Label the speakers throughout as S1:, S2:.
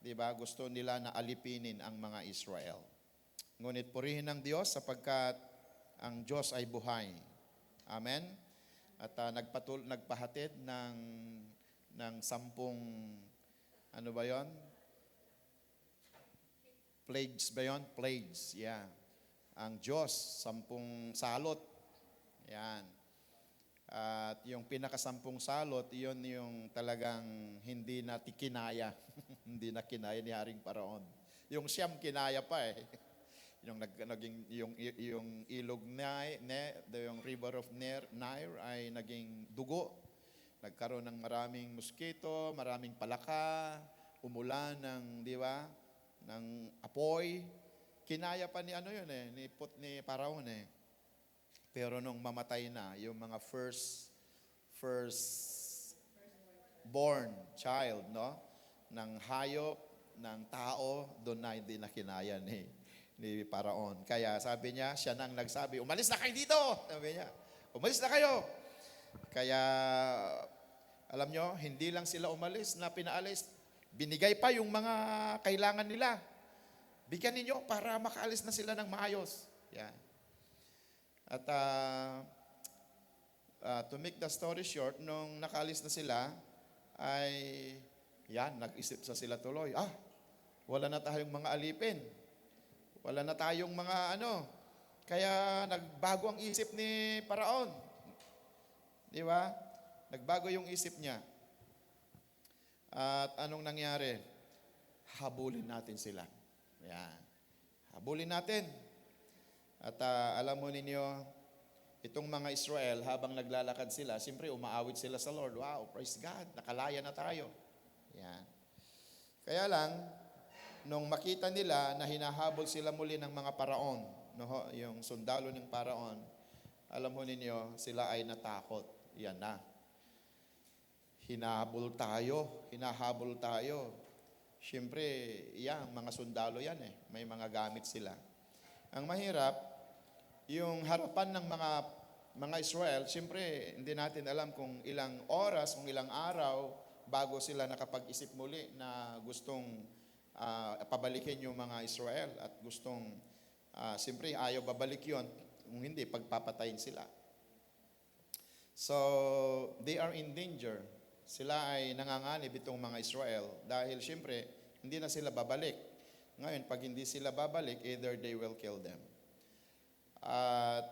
S1: 'Di ba? Gusto nila na alipinin ang mga Israel. Ngunit purihin ng Diyos sapagkat ang Diyos ay buhay. Amen? At nagpahatid ng 10, ano ba 'yon? Plagues ba 'yon? Plagues, yeah. Ang Diyos, 10 salot. Yan. At yung pinakasampung salot, iyon yung talagang hindi na kinaya. Hindi na kinaya ni Haring Paraon. Yung siyam kinaya pa eh. Yung ilog yung river of Nile ay naging dugo. Nagkaroon ng maraming mosquito, maraming palaka, umulan ng, di ba, ng apoy. Kinaya pa ni yun eh, ni Paraon eh. Pero nung mamatay na, yung mga first born child, no? Ng hayop, ng tao, doon na hindi na kinaya ni Paraon. Kaya sabi niya, siya nang nagsabi, umalis na kayo dito! Sabi niya, umalis na kayo! Kaya, alam nyo, hindi lang sila umalis na pinaalis, binigay pa yung mga kailangan nila. Bigyan ninyo para makaalis na sila ng maayos. Yan. At to make the story short, nung nakaalis na sila, ay yan, nag-isip sila tuloy. Wala na tayong mga alipin. Wala na tayong mga Kaya nagbago ang isip ni Paraon. Di ba? Nagbago yung isip niya. At anong nangyari? Habulin natin sila. Yan. Habulin natin. At alam mo ninyo, itong mga Israel, habang naglalakad sila, siyempre umaawit sila sa Lord. Wow, praise God, nakalaya na tayo. Yan. Kaya lang, nung makita nila na hinahabol sila muli ng mga paraon, yung sundalo ng paraon, alam mo ninyo, sila ay natakot. Yan na. Hinahabol tayo. Siyempre, yan, mga sundalo yan eh. May mga gamit sila. Ang mahirap, yung harapan ng mga Israel, siyempre, hindi natin alam kung ilang oras, kung ilang araw, bago sila nakapag-isip muli na gustong pabalikin yung mga Israel at gustong, siyempre, ayaw babalik yon, kung hindi, pagpapatayin sila. So, they are in danger. Sila ay nanganganib itong mga Israel dahil siyempre, hindi na sila babalik. Ngayon, pag hindi sila babalik, either they will kill them. At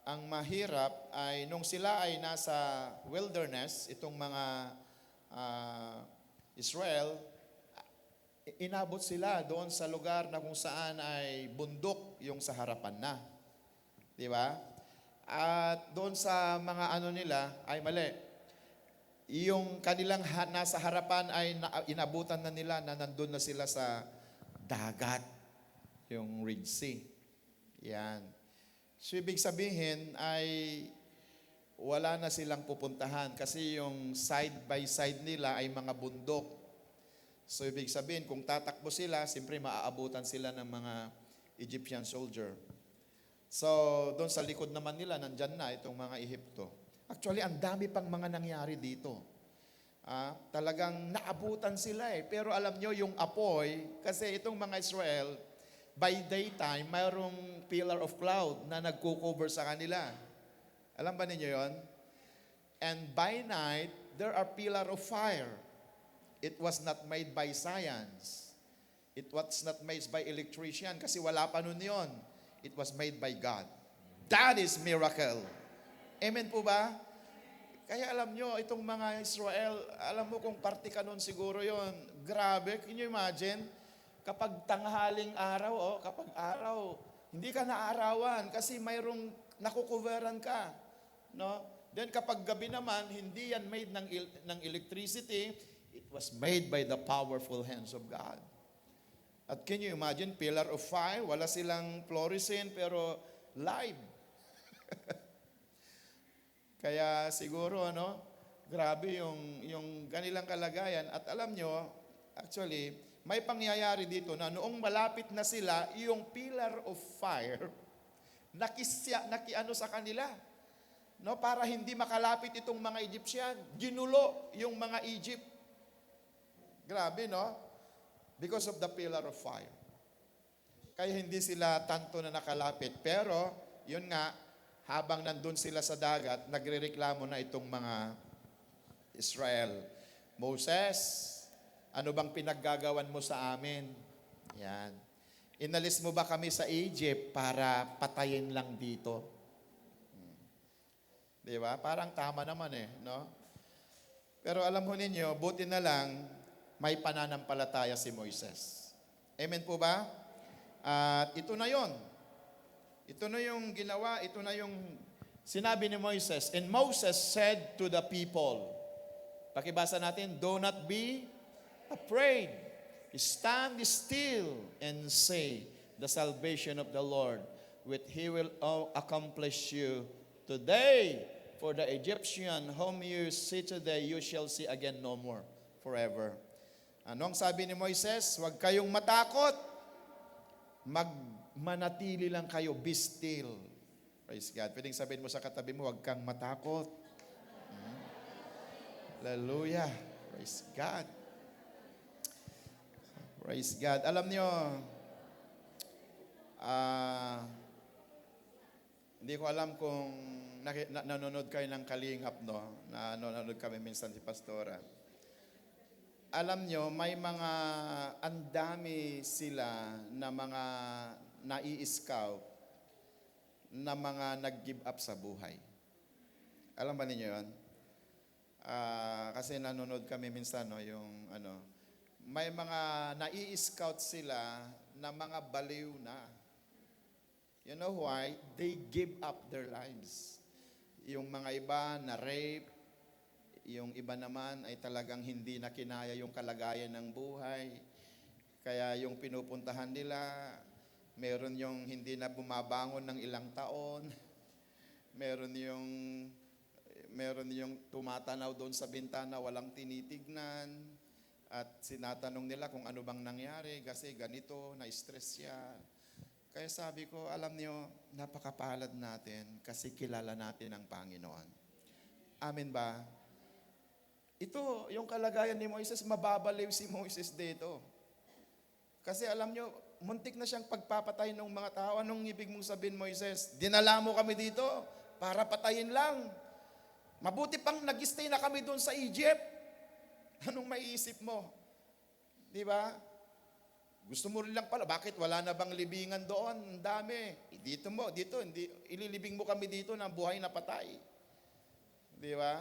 S1: ang mahirap ay nung sila ay nasa wilderness, itong mga Israel, inabot sila doon sa lugar na kung saan ay bundok yung sa harapan na. Di ba? At doon sa mga nila ay mali. Yung kanilang nasa harapan ay inabutan na nila na nandun na sila sa dagat, yung Red Sea. Yan. So, ibig sabihin ay wala na silang pupuntahan kasi yung side by side nila ay mga bundok. So, ibig sabihin, kung tatakbo sila, siyempre maaabutan sila ng mga Egyptian soldier. So, doon sa likod naman nila, nandyan na itong mga Ehipto. Actually, ang dami pang mga nangyari dito. Talagang naabutan sila eh. Pero alam nyo, yung apoy, kasi itong mga Israel, by daytime, mayroong pillar of cloud na nagko-cover sa kanila. Alam ba ninyo yon? And by night, there are pillar of fire. It was not made by science. It was not made by electrician kasi wala pa nun yun. It was made by God. That is miracle. Amen po ba? Kaya alam nyo, itong mga Israel, alam mo kung parte ka nun siguro yon. Grabe, can you imagine? Kapag tanghaling araw, kapag araw, hindi ka naaarawan kasi mayroong nakukuveran ka. No? Then kapag gabi naman, hindi yan made ng electricity. It was made by the powerful hands of God. At can you imagine, pillar of fire, wala silang fluorescent pero live. Kaya siguro, grabe yung kanilang kalagayan. At alam nyo, actually, may pangyayari dito na noong malapit na sila, yung pillar of fire, nakiano sa kanila. No, para hindi makalapit itong mga Egyptian. Ginulo yung mga Egypt. Grabe, no? Because of the pillar of fire. Kaya hindi sila tanto na nakalapit. Pero, yun nga, habang nandun sila sa dagat, nagrereklamo na itong mga Israel. Moses, ano bang pinaggagawan mo sa amin? Yan. Inalis mo ba kami sa Egypt para patayin lang dito? Di ba? Parang tama naman no? Pero alam ho ninyo, buti na lang, may pananampalataya si Moises. Amen po ba? At ito na yon. Ito na yung ginawa, ito na yung sinabi ni Moises. And Moses said to the people, pakibasa natin, do not be afraid. Stand still and say, the salvation of the Lord, which He will accomplish you today. For the Egyptian whom you see today, you shall see again no more forever. Ano ang sabi ni Moises? Huwag kayong matakot. Manatili lang kayo, be still. Praise God. Pwedeng sabihin mo sa katabi mo, huwag kang matakot. Hallelujah. Praise God. Praise God. Alam niyo, hindi ko alam kung nanonood kayo ng Kalingap, no? Nanonood kami minsan si Pastora. Alam nyo, may mga andami sila na mga nai-scout na mga nag-give up sa buhay. Alam ba ninyo yun? Kasi nanonood kami minsan, no, yung may mga nai-scout sila na mga baliw na. You know why? They give up their lives. Yung mga iba na rape, yung iba naman ay talagang hindi na kinaya yung kalagayan ng buhay. Kaya yung pinupuntahan nila, meron yung hindi na bumabangon ng ilang taon. Meron yung tumatanaw doon sa bintana, walang tinitignan. At sinatanong nila kung ano bang nangyari kasi ganito, na-stress siya. Kaya sabi ko, alam niyo, napakapalad natin kasi kilala natin ang Panginoon. Amen ba? Ito, yung kalagayan ni Moises, mababaliw si Moises dito. Kasi alam nyo, muntik na siyang pagpapatay ng mga tao. Anong ibig mong sabihin, Moises? Dinala mo kami dito para patayin lang. Mabuti pang nag-stay na kami doon sa Egypt. Anong maiisip mo? Di ba? Gusto mo rin lang pala, bakit wala na bang libingan doon? Ang dami. Dito, ililibing mo kami dito na buhay na patay. Di ba?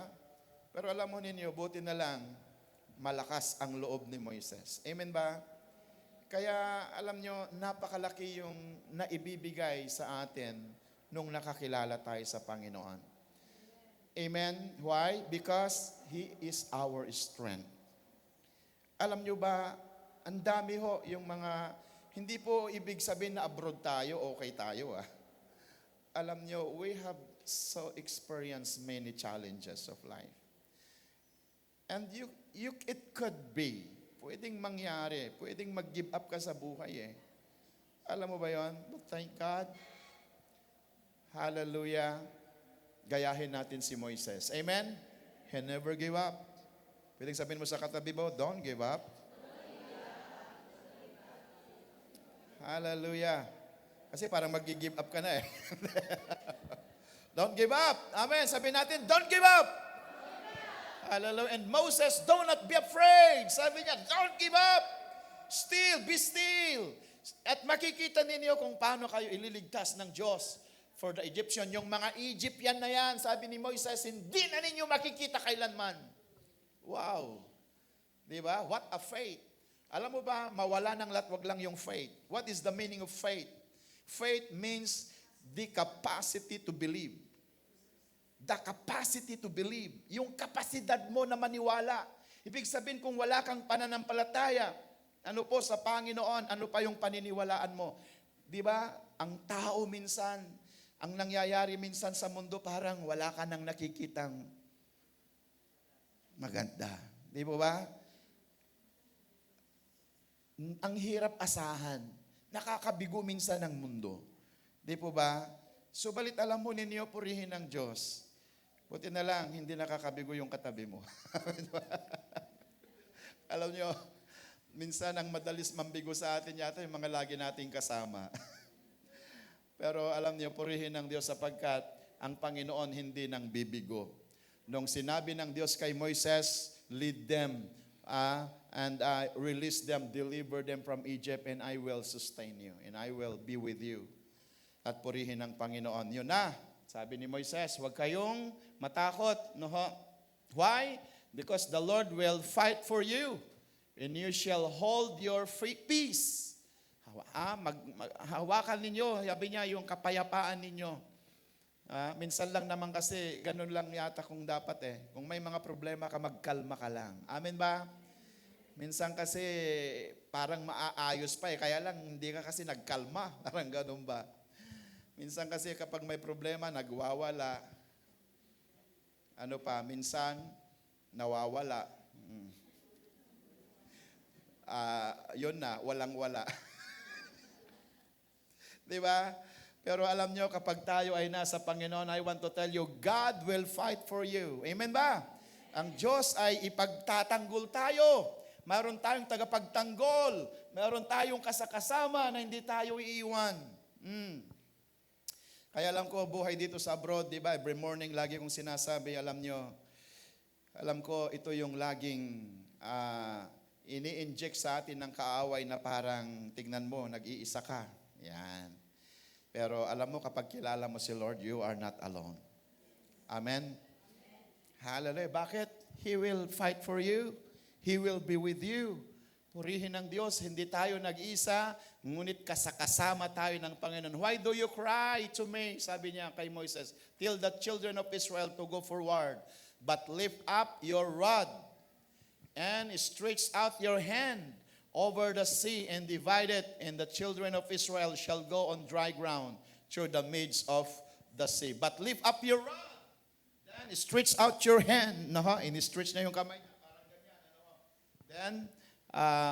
S1: Pero alam mo ninyo, buti na lang, malakas ang loob ni Moises. Amen ba? Kaya alam nyo, napakalaki yung naibibigay sa atin nung nakakilala tayo sa Panginoon. Amen? Why? Because He is our strength. Alam nyo ba, ang dami ho yung mga, hindi po ibig sabihin na abroad tayo, okay tayo Alam nyo, we have so experienced many challenges of life. And it could be, pwedeng mangyari, pwedeng mag-give up ka sa buhay Alam mo ba yon? But thank God. Hallelujah. Gayahin natin si Moises. Amen? He never gave up. Pwedeng sabihin mo sa katabi mo, don't give up. Hallelujah. Kasi parang mag-give up ka na Don't give up. Amen. Sabihin natin, don't give up. Hallelujah. And Moses, do not be afraid. Sabi niya, don't give up. Still, be still. At makikita ninyo kung paano kayo ililigtas ng Diyos for the Egyptian. Yung mga Egyptian na yan, sabi ni Moises, hindi na ninyo makikita kailanman. Wow. Di ba? What a faith. Alam mo ba, mawala ng lahat, wag lang yung faith. What is the meaning of faith? Faith means the capacity to believe. The capacity to believe. Yung kapasidad mo na maniwala. Ibig sabihin kung wala kang pananampalataya, ano po sa Panginoon, ano pa yung paniniwalaan mo? Di ba? Ang tao minsan, ang nangyayari minsan sa mundo, parang wala ka nang nakikitang maganda. Di ba? Ang hirap asahan. Nakakabigo minsan ng mundo. Di po ba? Subalit alam mo ninyo, purihin ng Diyos. Buti na lang, hindi nakakabigo yung katabi mo. Alam nyo, Minsan ang madalis mambigo sa atin yata yung mga lagi nating kasama. Pero alam niyo, purihin ng Diyos sapagkat ang Panginoon hindi nang bibigo. Nung sinabi ng Diyos kay Moises, lead them and release them, deliver them from Egypt, and I will sustain you, and I will be with you. At purihin ng Panginoon. Yun na, sabi ni Moises, huwag kayong matakot. No? Why? Because the Lord will fight for you, and you shall hold your free peace. Hawakan ninyo, sabi niya, yung kapayapaan ninyo. Minsan lang naman kasi, ganun lang yata kung dapat eh. Kung may mga problema ka, magkalma ka lang. Amen ba? Minsan kasi, parang maaayos pa eh. Kaya lang, hindi ka kasi nagkalma. Parang ganun ba? Minsan kasi kapag may problema, nagwawala. Ano pa, minsan, nawawala. Yun na, walang-wala. Di ba? Pero alam nyo, kapag tayo ay nasa Panginoon, I want to tell you, God will fight for you. Amen ba? Ang Diyos ay ipagtatanggol tayo. Mayroon tayong tagapagtanggol. Mayroon tayong kasakasama na hindi tayo iiwan. Kaya alam ko, buhay dito sa abroad, di ba? Every morning, lagi kong sinasabi, alam nyo, alam ko, ito yung laging ini-inject sa atin ng kaaway na parang, tignan mo, nag-iisa ka. Yan. Pero alam mo, kapag kilala mo si Lord, you are not alone. Amen? Hallelujah. Bakit? He will fight for you. He will be with you. Purihin ng Diyos, hindi tayo nag-isa, ngunit kasakasama tayo ng Panginoon. Why do you cry to me? Sabi niya kay Moises, till the children of Israel to go forward. But lift up your rod and stretch out your hand over the sea and divide it, and the children of Israel shall go on dry ground through the midst of the sea. But lift up your rod, then stretch out your hand. In-stretch na yung kamay niya, parang ganyan. Then,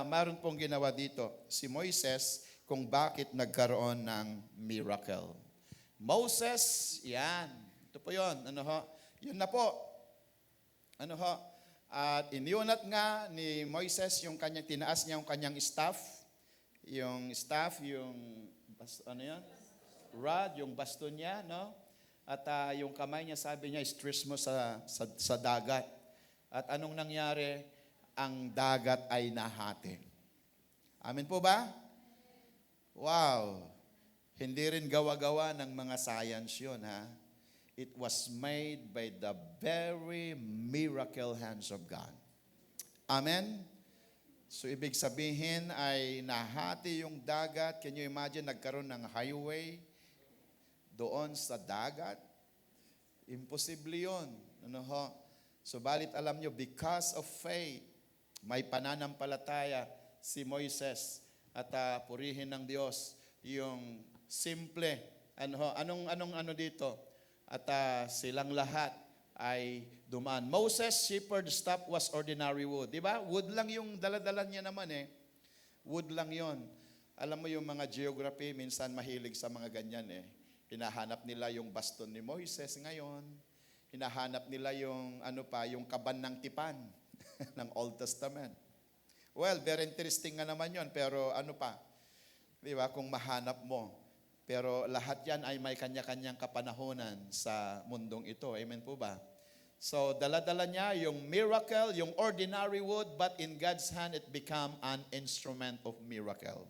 S1: mayroon pong ginawa dito, si Moises, kung bakit nagkaroon ng miracle. Moses, yan. Ito po yun. Yun na po. At iniunat nga ni Moises yung kanyang, tinaas niya yung kanyang staff, yung rod, yung baston niya, no? At yung kamay niya, sabi niya, stretch mo sa dagat. At anong nangyari? Ang dagat ay nahati. Amen po ba? Wow! Hindi rin gawa-gawa ng mga science yun, ha? It was made by the very miracle hands of God. Amen? So, ibig sabihin ay nahati yung dagat. Can you imagine, nagkaroon ng highway doon sa dagat? Imposible yun. Subalit alam nyo, because of faith, may pananampalataya si Moises at purihin ng Diyos yung simple. Anong dito? At silang lahat ay dumaan. Moses' shepherd staff was ordinary wood. Di ba? Wood lang yung daladala niya naman eh. Wood lang yon. Alam mo yung mga geography, minsan mahilig sa mga ganyan eh. Hinahanap nila yung baston ni Moises ngayon. Hinahanap nila yung yung kaban ng tipan ng Old Testament. Well, very interesting nga naman yon, pero di ba, kung mahanap mo. Pero lahat yan ay may kanya-kanyang kapanahonan sa mundong ito. Amen po ba? So, dala-dala niya yung miracle, yung ordinary wood, but in God's hand, it become an instrument of miracle.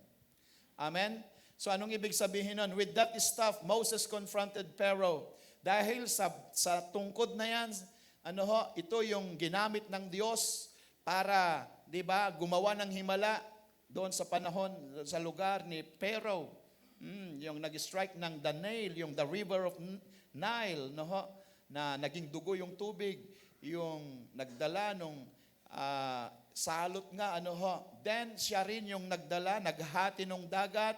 S1: Amen? So, anong ibig sabihin nun? With that staff, Moses confronted Pharaoh. Dahil sa tungkod na yan, ito yung ginamit ng Diyos para, di ba, gumawa ng himala doon sa panahon, sa lugar ni Pharaoh. Yung nag-strike ng the river of Nile, na naging dugo yung tubig, yung nagdala nung salot nga, Then, siya rin yung nagdala, naghati nung dagat,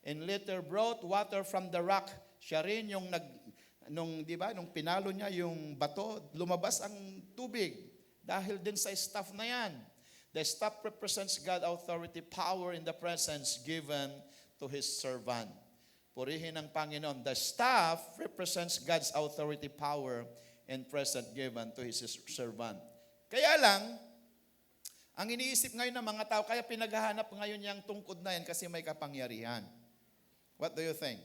S1: and later brought water from the rock. Siya rin yung nung pinalo niya yung bato, lumabas ang tubig. Dahil din sa staff na yan. The staff represents God's authority, power in the presence given to His servant. Purihin ng Panginoon. The staff represents God's authority, power, and presence given to His servant. Kaya lang, Ang iniisip ngayon ng mga tao, kaya pinaghahanap ngayon yung tungkod na yan kasi may kapangyarihan. What do you think?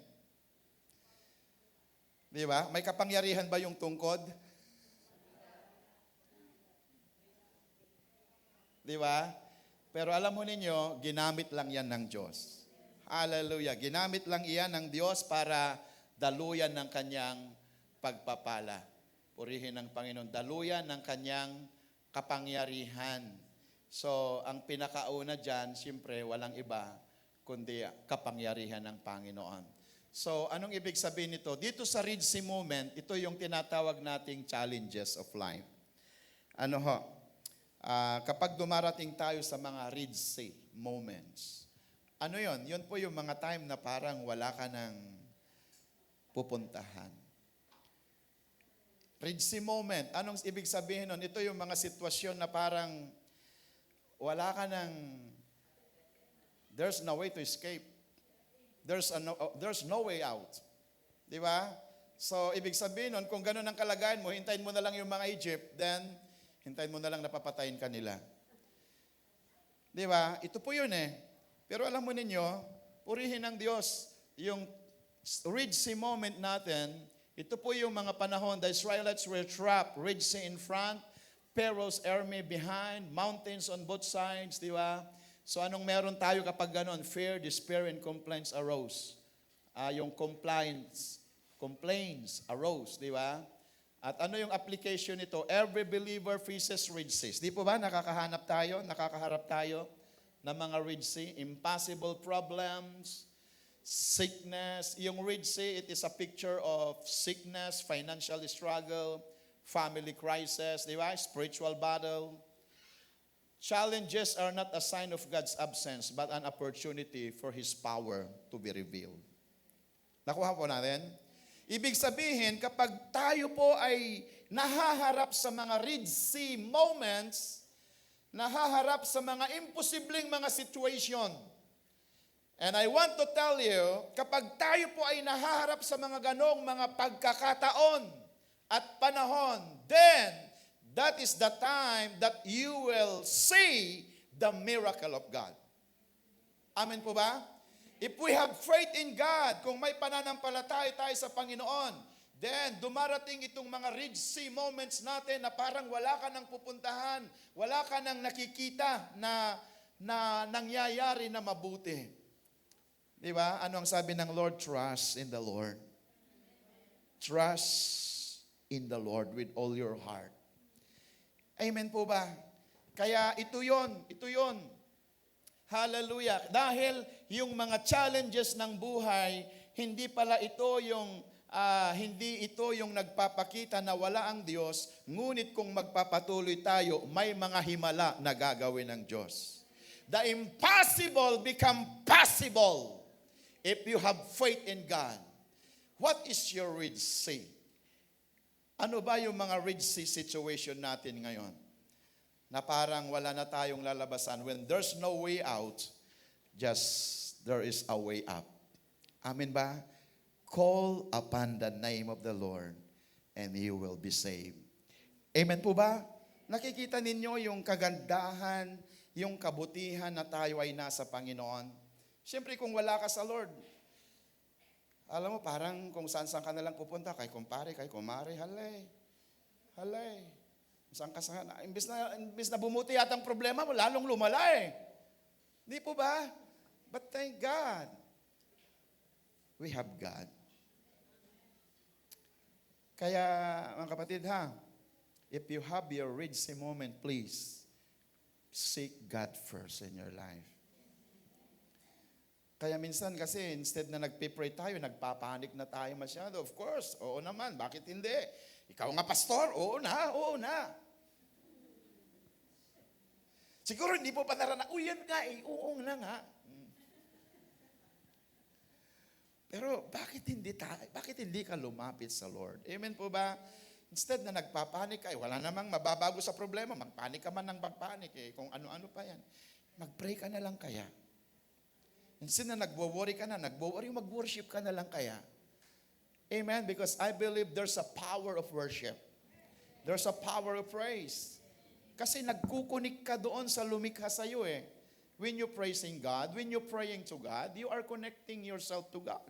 S1: Di ba? May kapangyarihan ba yung tungkod? Di ba? Pero alam mo ninyo, ginamit lang yan ng Diyos. Hallelujah. Ginamit lang iyan ng Diyos para daluyan ng kanyang pagpapala. Purihin ng Panginoon. Daluyan ng kanyang kapangyarihan. So, ang pinakauna dyan, siyempre, walang iba, kundi kapangyarihan ng Panginoon. So, anong ibig sabihin nito? Dito sa Red Sea moment, ito yung tinatawag nating challenges of life. Ano ho? Kapag dumarating tayo sa mga Red Sea moments, ano yon? Yun po yung mga time na parang wala ka ng pupuntahan. Red Sea moment, anong ibig sabihin nun? Ito yung mga sitwasyon na parang wala ka ng, there's no way to escape. There's no way out. Di ba? So, ibig sabihin nun, kung ganun ang kalagayan mo, hintayin mo na lang yung mga Egypt, then, hintayin mo na lang napapatayin ka nila. Di ba? Ito po yun eh. Pero alam mo ninyo, purihin ng Diyos, yung Red Sea moment natin, ito po yung mga panahon, the Israelites were trapped, Red Sea in front, Pharaoh's army behind, mountains on both sides, di ba? So anong meron tayo kapag ganon? Fear, despair, and complaints arose. Yung complaints arose, di ba? At ano yung application nito? Every believer faces Red Sea. Di po ba nakakaharap tayo ng mga Red Sea? Impossible problems, sickness. Yung Red Sea, it is a picture of sickness, financial struggle, family crisis, di ba? Spiritual battle. Challenges are not a sign of God's absence, but an opportunity for His power to be revealed. Nakuha po natin? Ibig sabihin, kapag tayo po ay nahaharap sa mga Red Sea moments, nahaharap sa mga imposibleng mga situation. And I want to tell you, kapag tayo po ay nahaharap sa mga ganong mga pagkakataon at panahon, then that is the time that you will see the miracle of God. Amen po ba? If we have faith in God, kung may pananampalataya tayo sa Panginoon, then dumarating itong mga Red Sea moments natin na parang wala ka nang pupuntahan, wala ka nang nakikita na nangyayari na mabuti. Di ba? Ano ang sabi ng Lord? Trust in the Lord. Trust in the Lord with all your heart. Amen po ba? Kaya ito yon. Hallelujah. Dahil yung mga challenges ng buhay, hindi ito yung nagpapakita na wala ang Diyos, ngunit kung magpapatuloy tayo, may mga himala na gagawin ng Diyos. The impossible become possible if you have faith in God. What is your Red Sea? Ano ba yung mga Red Sea situation natin ngayon? Na parang wala na tayong lalabasan. When there's no way out, just there is a way up. Amen ba? Call upon the name of the Lord and you will be saved. Amen po ba? Nakikita ninyo yung kagandahan, yung kabutihan na tayo ay nasa Panginoon. Siyempre kung wala ka sa Lord, alam mo parang kung saan-saan ka nalang pupunta, kay kumpare, kay kumare, halay. Saan ka saan? Imbis na bumuti yata ang problema mo, lalong lumala eh. Di po ba? But thank God, we have God. Kaya, mga kapatid ha, if you have your Red Sea moment, please, seek God first in your life. Kaya minsan kasi, instead na nagpipray tayo, nagpapanik na tayo masyado. Of course, oo naman, bakit hindi? Ikaw nga pastor, oo na. Siguro hindi po pa naranasan, yan nga eh, oo nga. Pero bakit hindi ka lumapit sa Lord? Amen po ba? Instead na nagpapanik ka, wala namang mababago sa problema, magpanik ka man ng magpanik eh, kung ano-ano pa yan. Mag-pray ka na lang kaya. Instead na nagwo-worry ka na, mag-worship ka na lang kaya. Amen? Because I believe there's a power of worship. There's a power of praise. Kasi nagkukunik ka doon sa lumikha sa iyo eh. When you're praising God, when you're praying to God, you are connecting yourself to God.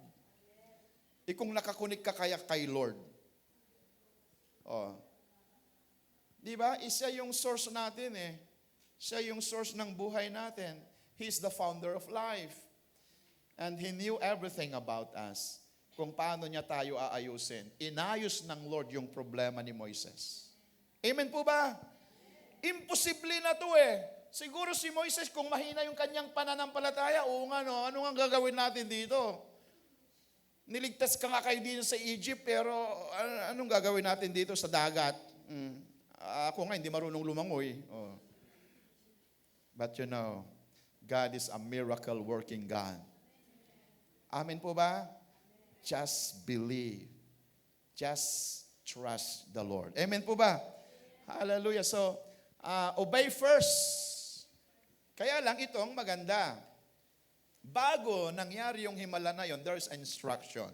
S1: Kung nakakunik ka kaya kay Lord. Oh. Di ba? Isa yung source natin eh. Siya yung source ng buhay natin. He's the founder of life. And He knew everything about us. Kung paano niya tayo aayusin. Inayos ng Lord yung problema ni Moises. Amen po ba? Imposible na to eh. Siguro si Moises, kung mahina yung kanyang pananampalataya, oo nga no, ano nga gagawin natin dito? Niligtas ka nga kayo dito sa Egypt, pero anong gagawin natin dito sa dagat? Ako nga, hindi marunong lumangoy. Oh. But you know, God is a miracle working God. Amen po ba? Just believe. Just trust the Lord. Amen po ba? Hallelujah. So, obey first. Kaya lang itong maganda. Bago nangyari yung himala na yon, there's instruction.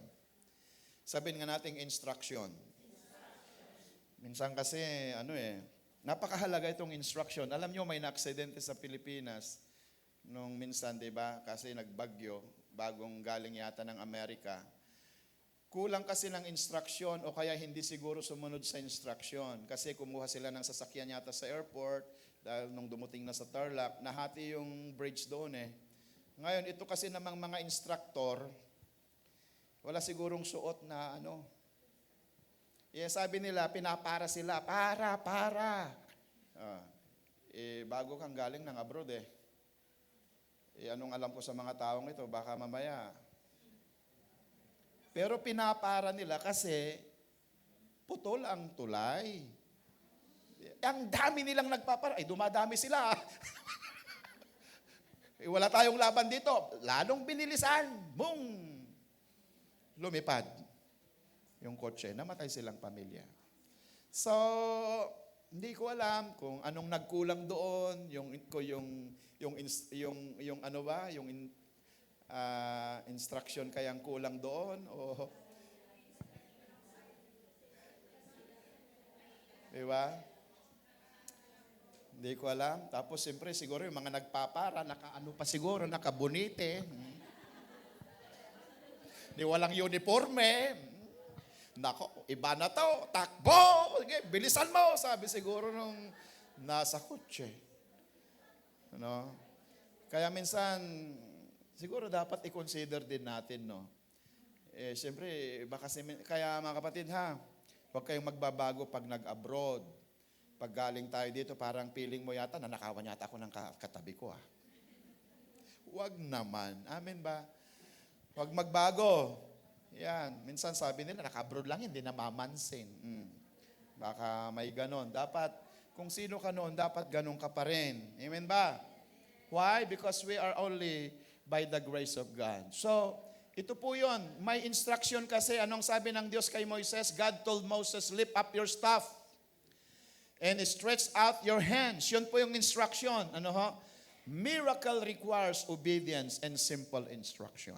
S1: Sabihin nga natin instruction. Minsan kasi, napakahalaga itong instruction. Alam nyo, may na-aksidente sa Pilipinas nung minsan, di ba? Kasi nagbagyo, bagong galing yata ng Amerika. Kulang kasi ng instruction o kaya hindi siguro sumunod sa instruction. Kasi kumuha sila ng sasakyan yata sa airport dahil nung dumuting na sa Tarlac, nahati yung bridge doon eh. Ngayon, ito kasi namang mga instructor, wala sigurong suot na sabi nila, pinapara sila, para. Bago kang galing ng abroad eh. Anong alam ko sa mga taong ito, baka mamaya. Pero pinapara nila kasi putol ang tulay. Ang dami nilang nagpapara. Dumadami sila. Wala tayong laban dito. Lalong binilisan. Boom! Lumipad yung kotse. Namatay silang pamilya. So, hindi ko alam kung anong nagkulang doon. Instruction kayang kulang doon. O, di ba? Hindi ko alam. Tapos siyempre siguro yung mga nagpapara, nakabunite. Di walang uniforme. Nako, iba na to. Takbo! Sige, bilisan mo. Sabi siguro nung nasa kotse. Kaya minsan, siguro dapat i-consider din natin, no? Siyempre, kaya mga kapatid huwag kayong magbabago pag nag-abroad. Pag galing tayo dito, parang feeling mo yata, nanakawan yata ako ng katabi ko. Huwag naman. Amen ba? Huwag magbago. Yan. Minsan sabi nila, naka-abroad lang, hindi na mamansin. Baka may ganon. Dapat, kung sino ka noon, dapat ganon ka pa rin. Amen ba? Why? Because we are only by the grace of God. So, ito po yun. May instruction kasi. Anong sabi ng Diyos kay Moises? God told Moses, lift up your staff and stretch out your hands. Yun po yung instruction. Miracle requires obedience and simple instruction.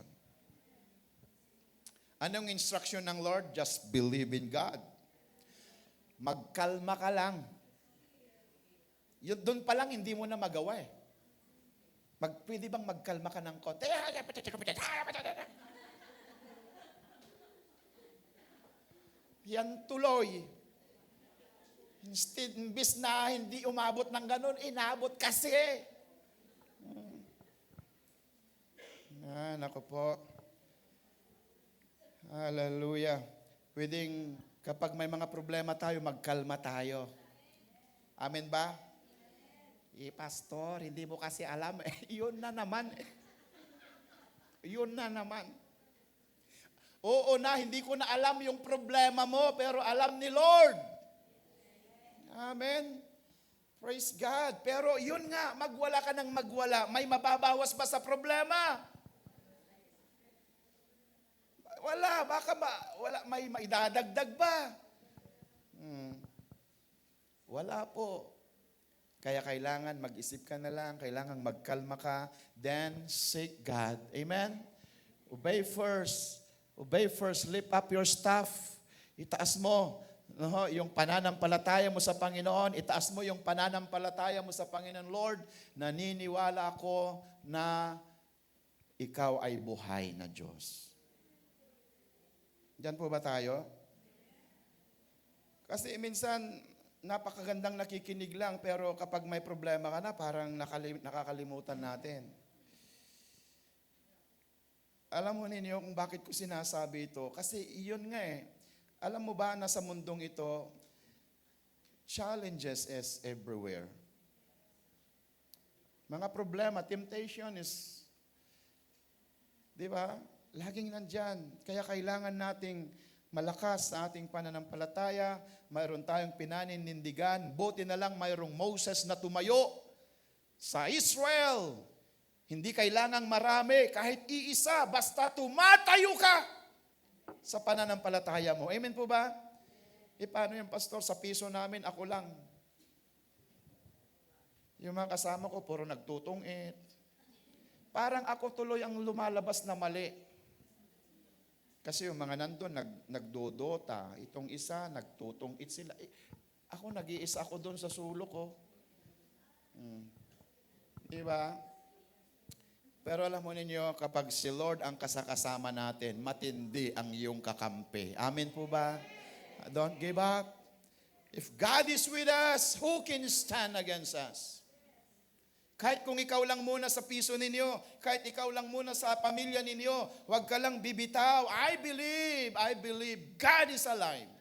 S1: Anong instruction ng Lord? Just believe in God. Magkalma ka lang. Yun, doon pa lang hindi mo na magawa eh. Pwede bang magkalma ka ng konti? Yan tuloy. Imbis na hindi umabot ng ganun, inabot kasi. Naku po. Hallelujah. Pwedeng kapag may mga problema tayo, magkalma tayo. Amen ba? Pastor, hindi mo kasi alam. Yun na naman. Yun na naman. Oo na, hindi ko na alam yung problema mo, pero alam ni Lord. Amen. Praise God. Pero yun nga, magwala ka ng magwala. May mababawas ba sa problema? Wala. Baka wala, may maidadagdag ba? Wala po. Kaya kailangan mag-isip ka na lang, kailangan magkalma ka, then seek God. Amen? Obey first. Obey first. Lift up your staff. Itaas mo. No, yung pananampalataya mo sa Panginoon, itaas mo yung pananampalataya mo sa Panginoon. Lord, naniniwala ako na ikaw ay buhay na Diyos. Diyan po ba tayo? Kasi minsan, napakagandang nakikinig lang, pero kapag may problema ka na, parang nakakalimutan natin. Alam mo ninyo kung bakit ko sinasabi ito? Kasi iyon nga eh. Alam mo ba na sa mundong ito, challenges is everywhere. Mga problema, temptation is, di ba? Laging nandyan. Kaya kailangan nating malakas sa ating pananampalataya. Mayroon tayong pinaninindigan. Buti na lang mayroong Moses na tumayo sa Israel. Hindi kailangang marami, kahit iisa, basta tumatayo ka sa pananampalataya mo. Amen po ba? Paano yung pastor? Sa piso namin, ako lang. Yung mga kasama ko, puro nagtutungit. Parang ako tuloy ang lumalabas na mali. Kasi yung mga nandun, nagdodota. Itong isa, nagtutungit sila. Ako, nag-iisa ako doon sa sulok ko. Diba? Pero alam mo ninyo, kapag si Lord ang kasakasama natin, matindi ang iyong kakampi. Amen po ba? Don't give up. If God is with us, who can stand against us? Kahit kung ikaw lang muna sa piso ninyo, kahit ikaw lang muna sa pamilya ninyo, huwag ka lang bibitaw. I believe, God is alive.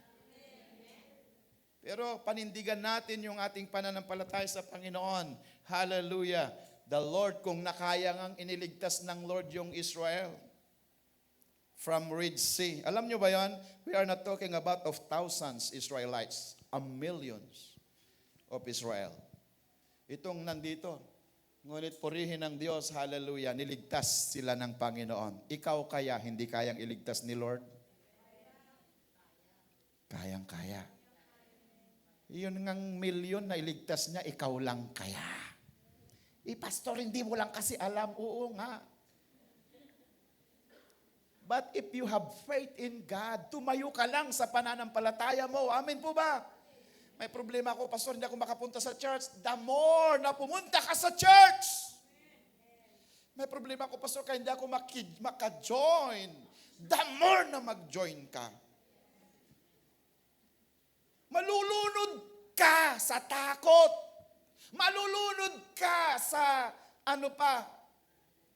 S1: Pero panindigan natin yung ating pananampalataya sa Panginoon. Hallelujah. The Lord, kung nakaya ngang iniligtas ng Lord yung Israel from Red Sea. Alam nyo ba yan? We are not talking about of thousands Israelites, millions of Israel. Itong nandito. Ngunit purihin ng Diyos, hallelujah, niligtas sila ng Panginoon. Ikaw kaya, hindi kayang iligtas ni Lord? Kayang-kaya. Iyon ngang milyon na iligtas niya, ikaw lang kaya. Pastor, hindi mo lang kasi alam. Oo nga. But if you have faith in God, tumayo ka lang sa pananampalataya mo. Amen po ba? May problema ako, pastor, hindi ako makapunta sa church. The more na pumunta ka sa church. May problema ako, pastor, kaya hindi ako maka-join. The more na mag-join ka. Malulunod ka sa takot. Malulunod ka sa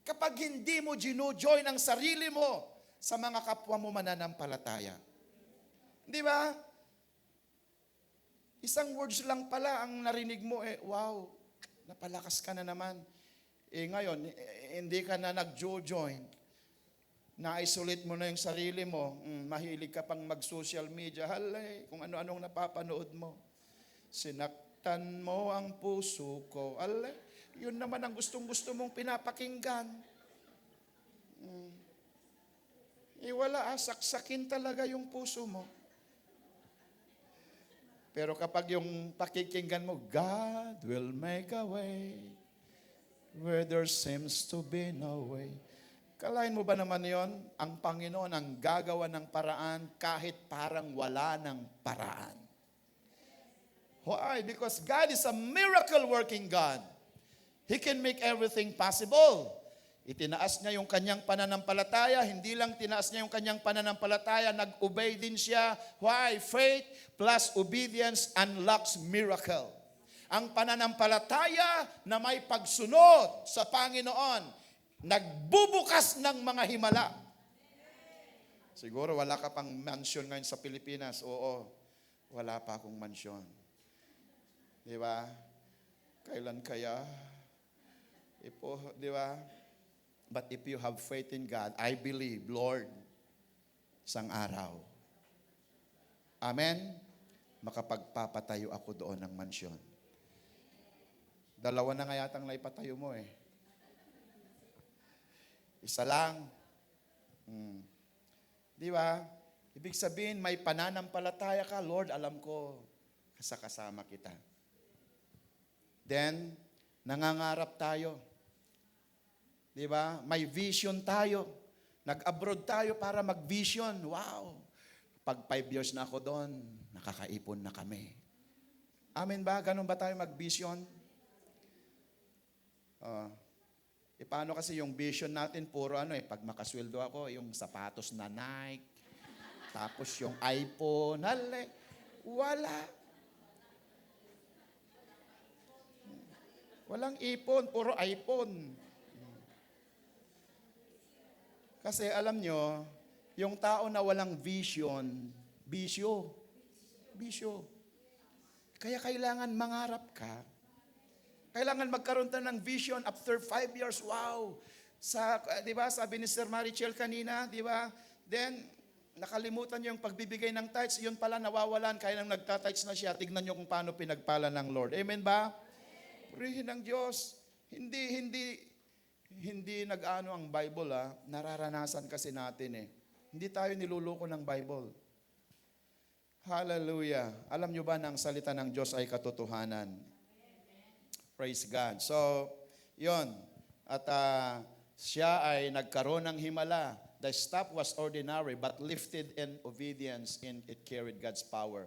S1: kapag hindi mo gino-join ang sarili mo sa mga kapwa mo mananampalataya. Di ba? Isang words lang pala ang narinig mo, wow, napalakas ka na naman. Ngayon, hindi ka na nag-join. Na-isolate mo na yung sarili mo. Mahilig ka pang mag-social media. Halay, kung ano-anong napapanood mo. Sinaktan mo ang puso ko. Halay, yun naman ang gustong-gusto mong pinapakinggan. Wala, saksakin talaga yung puso mo. Pero kapag yung pakikinggan mo, God will make a way where there seems to be no way. Kalain mo ba naman yon? Ang Panginoon ang gagawa ng paraan kahit parang wala ng paraan. Why? Because God is a miracle-working God. He can make everything possible. Itinaas niya yung kanyang pananampalataya. Hindi lang tinaas niya yung kanyang pananampalataya, nag-obey din siya. Why? Faith plus obedience unlocks miracle. Ang pananampalataya na may pagsunod sa Panginoon, nagbubukas ng mga himala. Siguro wala ka pang mansion ngayon sa Pilipinas. Oo, wala pa akong mansion. Di ba? Kailan kaya? Di ba? But if you have faith in God, I believe, Lord, isang araw. Amen? Makapagpapatayo ako doon ng mansyon. Dalawa na nga yatang naipatayo mo eh. Isa lang. Di ba? Ibig sabihin, may pananampalataya ka, Lord, alam ko, kasama kita. Then, nangangarap tayo. Di ba? May vision tayo. Nag-abroad tayo para mag-vision. Wow! Pag 5 years na ako doon, nakakaipon na kami. Amen ba? Ganun ba tayo mag-vision? Paano kasi yung vision natin, puro pag makasweldo ako, yung sapatos na Nike, tapos yung iPhone, wala. Walang ipon, puro iPhone. Kasi alam nyo, yung tao na walang vision, bisyo. Kaya kailangan mangarap ka. Kailangan magkaroon tayo ng vision after 5 years. Wow! Di ba, sabi ni Sir Marichel kanina, di ba? Then, nakalimutan niyo yung pagbibigay ng tithes. Yun pala, nawawalan. Kaya nang nagtatites na siya, tignan niyo kung paano pinagpala ng Lord. Amen ba? Purihin ng Diyos. Hindi nag-ano ang Bible, nararanasan kasi natin Hindi tayo niluloko ng Bible. Hallelujah. Alam nyo ba na ang salita ng Diyos ay katotohanan? Praise God. So, yon. At siya ay nagkaroon ng himala. The staff was ordinary but lifted in obedience and it carried God's power.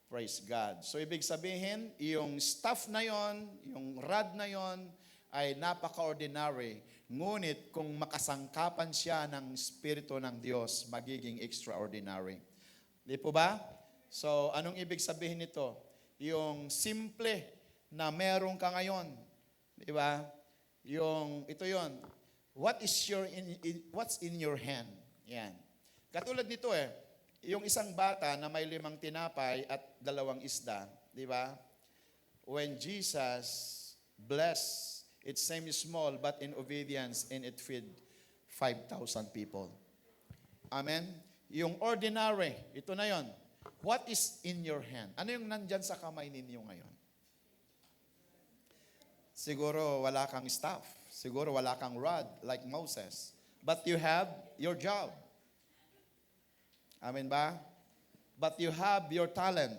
S1: Praise God. So, ibig sabihin, yung staff na yon, yung rod na yon, ay napaka-ordinary. Ngunit kung makasangkapan siya ng Espiritu ng Diyos, magiging extraordinary. Di po ba? So, anong ibig sabihin nito? Yung simple na meron ka ngayon. Di ba? Ito yon. What's in your hand? Yan. Katulad nito yung isang bata na may 5 tinapay at 2 isda. Di ba? When Jesus blessed, it seemed small, but in obedience, and it fed 5,000 people. Amen? Yung ordinary, ito na yon. What is in your hand? Ano yung nandyan sa kamay ninyo ngayon? Siguro wala kang staff. Siguro wala kang rod like Moses. But you have your job. Amen ba? But you have your talent.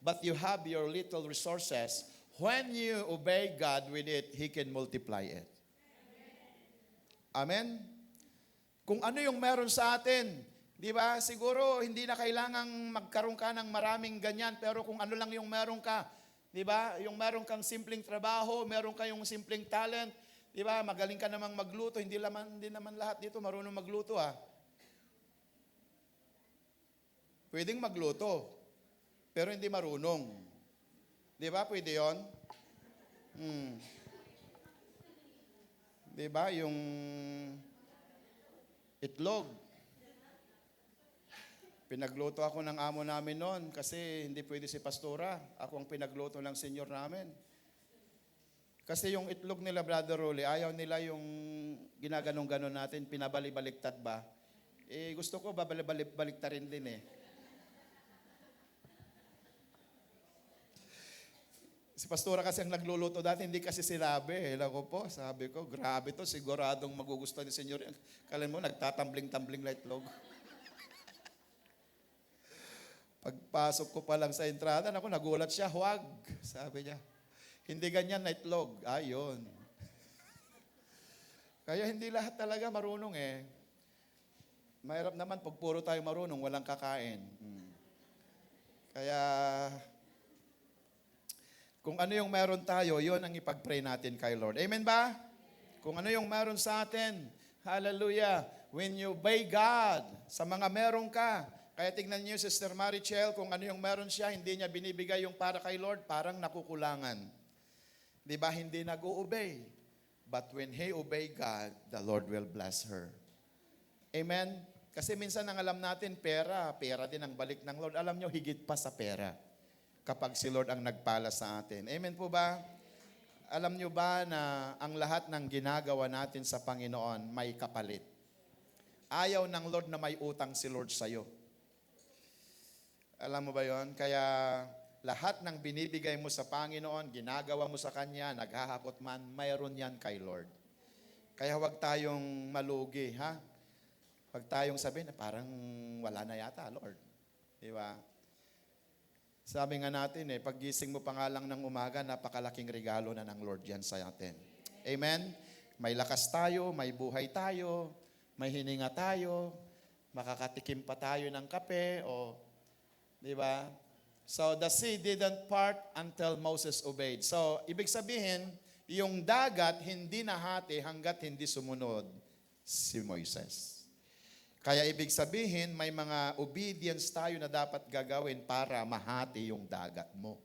S1: But you have your little resources. When you obey God with it, He can multiply it. Amen? Kung ano yung meron sa atin, di ba? Siguro hindi na kailangang magkaroon ka ng maraming ganyan, pero kung ano lang yung meron ka, di ba? Yung meron kang simpleng trabaho, meron kayong simpleng talent, di ba? Magaling ka namang magluto, hindi naman lahat dito marunong magluto Pwedeng magluto, pero hindi marunong. Di ba? Pwede yun? Di ba? Yung itlog. Pinagluto ako ng amo namin noon kasi hindi pwede si pastora. Ako ang pinagluto ng senyor namin. Kasi yung itlog nila, Brother Rolly, ayaw nila yung ginaganong-ganon natin, pinabali-baliktad ba? Gusto ko babali-baliktarin din Si pastora kasi ang nagluluto dati, hindi kasi sinabi. Sabi ko, grabe to, siguradong magugustuhan ni senyor. Kala mo, nagtatambling-tambling na itlog. Pagpasok ko pa lang sa entrada, nagulat siya, huwag. Sabi niya, hindi ganyan na itlog. Ayun. Kaya hindi lahat talaga marunong Mahirap naman pag puro tayo marunong, walang kakain. Kaya, kung ano yung meron tayo, yon ang ipag-pray natin kay Lord. Amen ba? Kung ano yung meron sa atin, hallelujah. When you obey God, sa mga meron ka, kaya tignan niyo si Sister Marichel, kung ano yung meron siya, hindi niya binibigay yung para kay Lord, parang nakukulangan. Di ba? Hindi nag-o-obey. But when he obey God, the Lord will bless her. Amen? Kasi minsan ang alam natin, pera din ang balik ng Lord. Alam niyo, higit pa sa pera kapag si Lord ang nagpala sa atin. Amen po ba? Alam niyo ba na ang lahat ng ginagawa natin sa Panginoon may kapalit? Ayaw ng Lord na may utang si Lord sa'yo. Alam mo ba yon? Kaya lahat ng binibigay mo sa Panginoon, ginagawa mo sa Kanya, naghahakot man, mayroon yan kay Lord. Kaya huwag tayong malugi, ha? Huwag tayong sabihin na parang wala na yata, Lord. Di ba? Sabi nga natin paggising mo pa nga lang ng umaga, napakalaking regalo na ng Lord yan sa atin. Amen? May lakas tayo, may buhay tayo, may hininga tayo, makakatikim pa tayo ng kape o, di ba? So the sea didn't part until Moses obeyed. So ibig sabihin, yung dagat hindi nahati hanggat hindi sumunod si Moises. Kaya ibig sabihin, may mga obedience tayo na dapat gagawin para mahati yung dagat mo.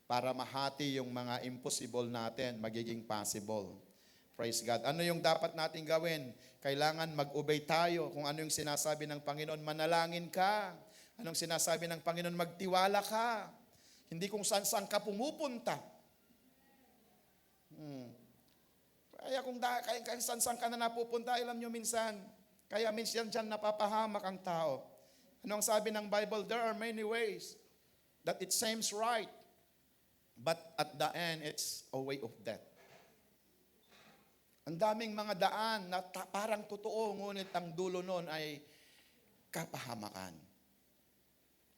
S1: Para mahati yung mga impossible natin, magiging possible. Praise God. Ano yung dapat natin gawin? Kailangan mag-obey tayo kung ano yung sinasabi ng Panginoon. Manalangin ka. Anong sinasabi ng Panginoon? Magtiwala ka. Hindi kung saan ka pumupunta. Kaya kung saan ka na napupunta, alam nyo minsan, kaya minsan dyan napapahamak ang tao. Ano ang sabi ng Bible? There are many ways that it seems right, but at the end, it's a way of death. Ang daming mga daan na parang totoo, ngunit ang dulo nun ay kapahamakan.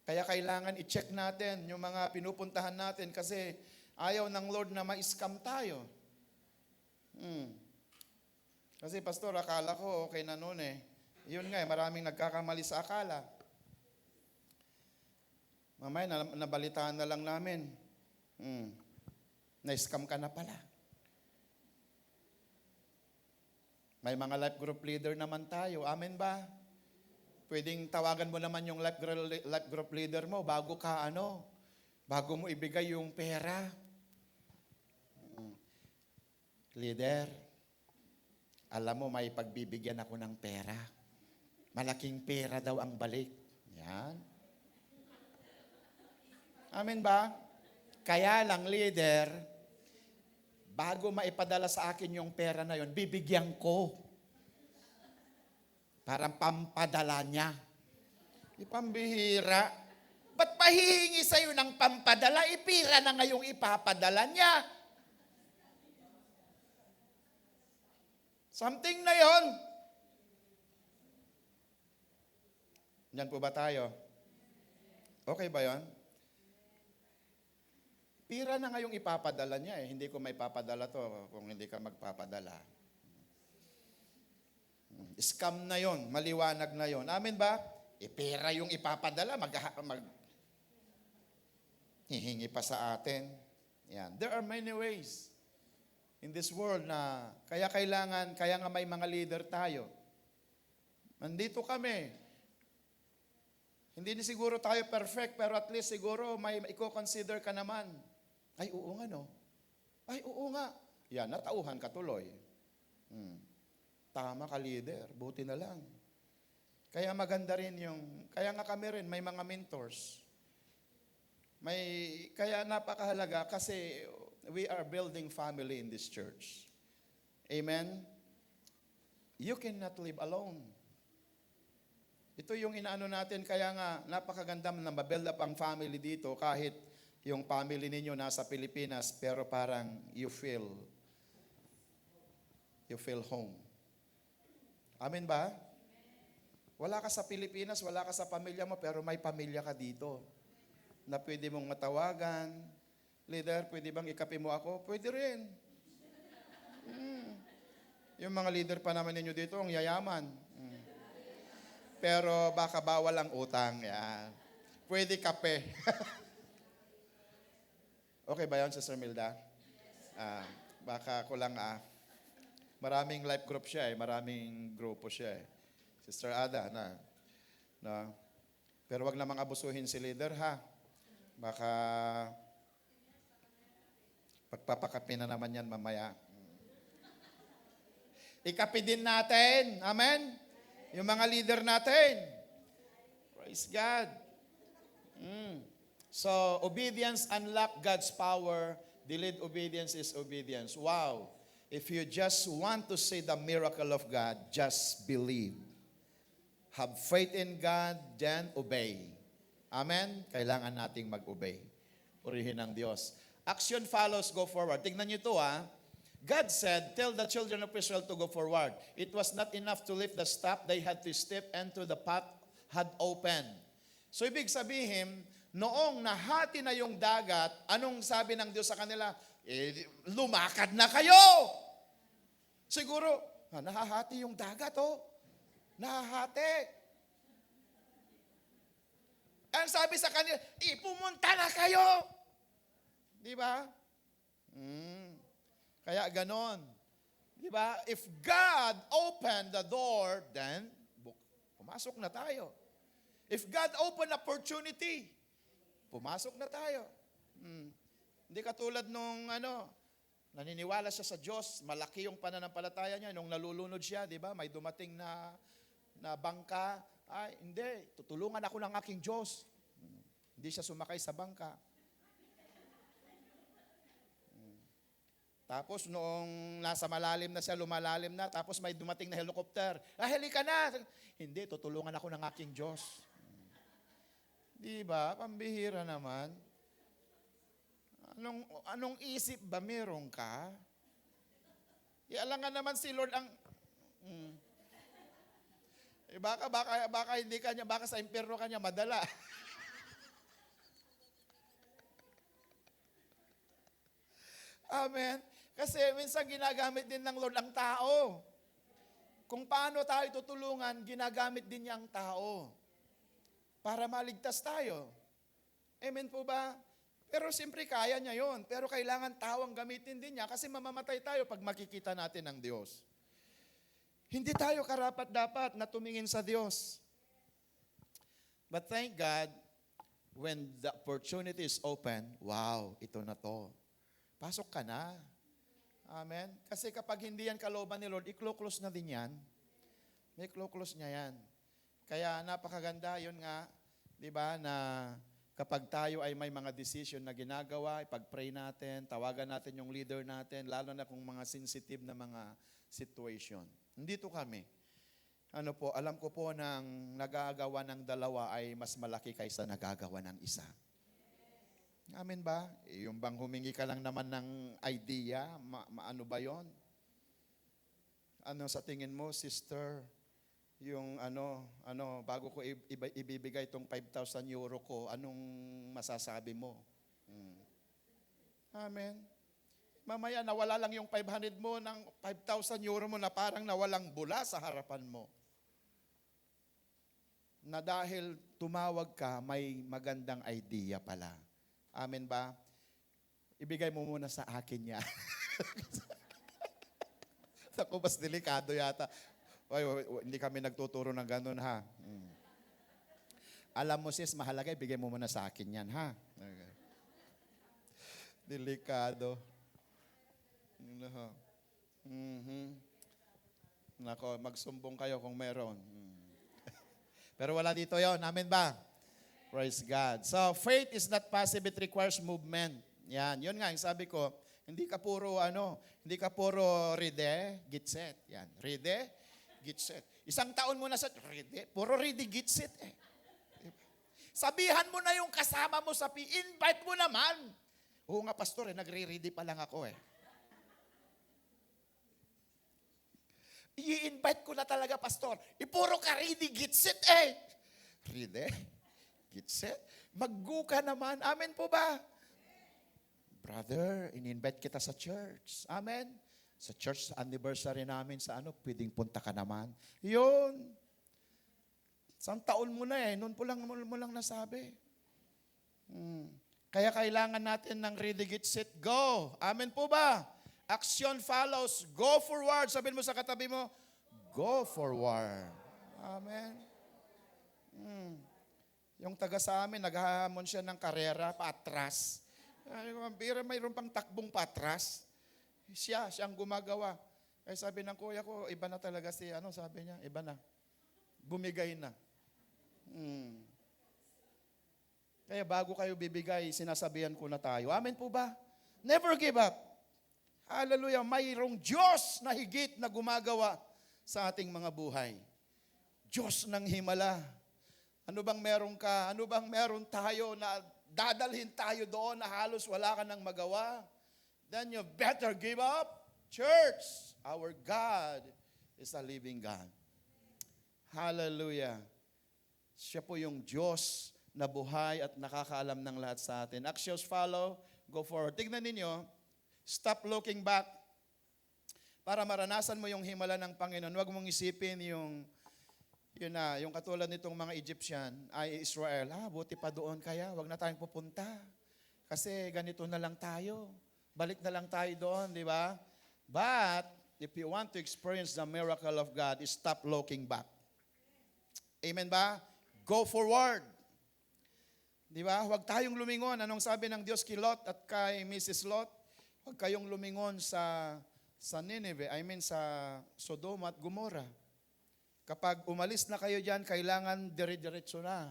S1: Kaya kailangan i-check natin yung mga pinupuntahan natin kasi ayaw ng Lord na ma-scam tayo. Kasi pastor, akala ko okay na noon eh. Yun nga, maraming nagkakamali sa akala. Mamaya, nabalitaan na lang namin. Na-scam ka na pala. May mga life group leader naman tayo. Amen ba? Pwedeng tawagan mo naman yung life group leader mo bago mo ibigay yung pera. Leader, alam mo, may pagbibigyan ako ng pera. Malaking pera daw ang balik. Yan. Amen ba? Kaya lang, leader, bago maipadala sa akin yung pera na yon, bibigyan ko. Parang pampadala niya. Ipambihira. Ba't pahihingi sa'yo ng pampadala? Ipira na ngayong ipapadala niya. Something na yon. Yan po ba tayo? Okay ba yon? Pira na ngayong ipapadala niya eh. Hindi ko may papadala to kung hindi ka magpapadala. Scam na yon, maliwanag na yon. Amen ba? Pera yung ipapadala, hihingi pa sa atin. Yan. There are many ways in this world na kaya nga may mga leader tayo. Nandito kami. Hindi ni siguro tayo perfect, pero at least siguro may i-consider ka naman. Ay, oo nga, no? Ay, oo nga. Yan, natauhan ka tuloy. Tama ka, leader. Buti na lang. Kaya maganda rin kaya nga kami rin, may mga mentors. Kaya napakahalaga kasi we are building family in this church. Amen? You cannot live alone. Ito yung inaano natin, kaya nga napakaganda na mabuild up ang family dito kahit yung family ninyo nasa Pilipinas, pero parang you feel home. Amen ba? Wala ka sa Pilipinas, wala ka sa pamilya mo, pero may pamilya ka dito na pwede mong matawagan. Leader, pwede bang ikape mo ako? Pwede rin. Yung mga leader pa naman ninyo dito, ang yayaman. Pero baka bawal ang utang. Yan. Pwede kape. Okay ba yun, Sister Milda? Baka ko lang maraming life group siya maraming grupo siya Sister Ada, na. Pero wag namang abusuhin si leader, ha? Baka pagpapakape na naman yan mamaya. Ikape din natin. Amen? Yung mga leader natin. Praise God. So, obedience unlock God's power. Delayed obedience is obedience. Wow. If you just want to see the miracle of God, just believe. Have faith in God, then obey. Amen? Kailangan nating mag-obey. Purihin ang Diyos. Action follows, go forward. Tignan niyo ito, God said, tell the children of Israel to go forward. It was not enough to lift the staff. They had to step into the path had opened. So, ibig sabihin, noong nahati na yung dagat, anong sabi ng Diyos sa kanila? Lumakad na kayo! Siguro, nahahati yung dagat, Nahahati. Ang sabi sa kanila, pumunta na kayo. Di ba? Kaya ganon. Di ba? If God opened the door, then pumasok na tayo. If God opened opportunity, pumasok na tayo. Hindi katulad nung naniniwala siya sa Diyos, malaki yung pananampalataya niya, nung nalulunod siya, di ba? May dumating na bangka, ay, hindi, tutulungan ako ng aking Diyos. Hindi siya sumakay sa bangka. Tapos noong nasa malalim na siya, lumalalim na, tapos may dumating na helicopter. Halika na! Hindi, tutulungan ako ng aking Diyos. Di ba? Pambihira naman. Anong isip ba meron ka? Ialangan naman si Lord ang... baka hindi kanya, baka sa impyerno kanya madala. Amen. Kasi minsan ginagamit din ng Lord ang tao. Kung paano tayo tutulungan, ginagamit din niya ang tao para maligtas tayo. Amen po ba? Pero siyempre kaya niya yon. Pero kailangan tao ang gamitin din niya kasi mamamatay tayo pag makikita natin ang Diyos. Hindi tayo karapat-dapat na tumingin sa Diyos. But thank God, when the opportunity is open, wow, ito na to. Pasok ka na. Amen? Kasi kapag hindi yan kalooban ni Lord, i-close na din yan. May close niya yan. Kaya napakaganda, yun nga, di ba, na kapag tayo ay may mga decision na ginagawa, ipag-pray natin, tawagan natin yung leader natin, lalo na kung mga sensitive na mga situation. Nandito kami. Alam ko po nang nagagawa ng dalawa ay mas malaki kaysa nagagawa ng isa. Amen ba? Yung bang humingi ka lang naman ng idea, ano ba yon? Ano sa tingin mo, sister? Yung bago ko ibibigay itong 5,000 euro ko, anong masasabi mo? Amen. Mamaya nawala lang yung 500 mo ng 5,000 euro mo na parang nawalang bula sa harapan mo. Na dahil tumawag ka, may magandang idea pala. Amen ba? Ibigay mo muna sa akin yan. Naku, mas delikado yata. Hindi kami nagtuturo ng ganun, ha? Alam mo, sis, mahalaga, ibigay mo muna sa akin yan, ha? Delikado. Nako, magsumbong kayo kung meron. Pero wala dito yon. Amen ba? Praise God. So, faith is not passive, it requires movement. Yan, yun nga, yung sabi ko, hindi ka puro ride, get set. Yan, ride, get set. Isang taon mo na sa ride, puro ride, get set eh. Sabihan mo na yung kasama mo sa invite mo naman. Oo nga, pastor, nagre-ready pa lang ako eh. I-invite ko na talaga, pastor. Puro ka ready, get set eh. Ready? Get set? Mag-go ka naman. Amen po ba? Brother, in-invite kita sa church. Amen? Sa church anniversary namin sa pwedeng punta ka naman. Yun. Isang taon mo na eh. Noon mo lang nasabi. Kaya kailangan natin ng ready, get set, go. Amen po ba? Action follows. Go forward. Sabihin mo sa katabi mo, go forward. Amen. Yung taga sa amin, naghahamon siya ng karera patras. Mayroon pang takbong patras. Siyang gumagawa. Ay sabi ng kuya ko, iba na talaga sabi niya, iba na. Bumigay na. Kaya bago kayo bibigay, sinasabihan ko na tayo. Amen po ba? Never give up. Hallelujah. Mayroong Diyos na higit na gumagawa sa ating mga buhay. Diyos ng himala. Ano bang meron ka? Ano bang meron tayo na dadalhin tayo doon na halos wala ka nang magawa? Then you better give up. Church, our God is a living God. Hallelujah. Siya po yung Diyos na buhay at nakakaalam ng lahat sa atin. Actions follow, go forward. Tignan ninyo, stop looking back para maranasan mo yung himala ng Panginoon. Huwag mong isipin Yun na, yung katulad nitong mga Egyptian, ay Israel, buti pa doon kaya, wag na tayong pupunta. Kasi ganito na lang tayo. Balik na lang tayo doon, di ba? But, if you want to experience the miracle of God, stop looking back. Amen ba? Go forward. Di ba? Huwag tayong lumingon. Anong sabi ng Diyos kay Lot at kay Mrs. Lot? Huwag kayong lumingon sa Nineveh, sa Sodoma at Gomorrah. Kapag umalis na kayo dyan, kailangan dire-diretso na.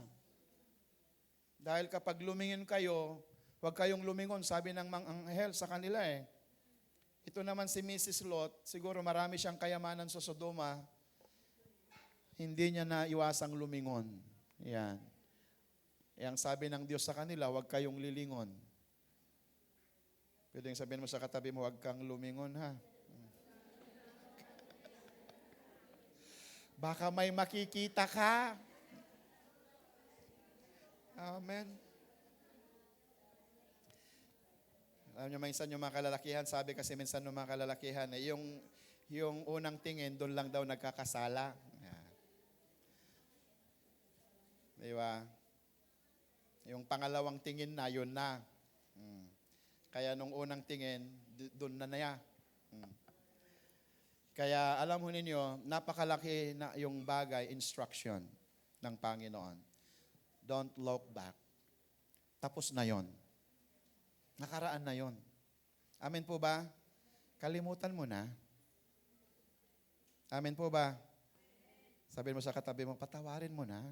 S1: Dahil kapag lumingin kayo, huwag kayong lumingon, sabi ng mga anghel sa kanila eh. Ito naman si Mrs. Lot, siguro marami siyang kayamanan sa Sodoma, hindi niya na iwasang lumingon. Yan. Yang sabi ng Diyos sa kanila, huwag kayong lilingon. Pwedeng sabihin mo sa katabi mo, huwag kang lumingon ha. Baka may makikita ka. Amen. Alam niyo, minsan yung mga kalalakihan, sabi kasi minsan yung mga kalalakihan, yung unang tingin, doon lang daw nagkakasala. Yan. Di ba? Yung pangalawang tingin na, yun na. Kaya nung unang tingin, doon na niya. Kaya alam mo ninyo, napakalaki na yung bagay, instruction ng Panginoon. Don't look back. Tapos na yon. Nakaraan na yon. Amen po ba? Kalimutan mo na. Amen po ba? Sabihin mo sa katabi mo, patawarin mo na.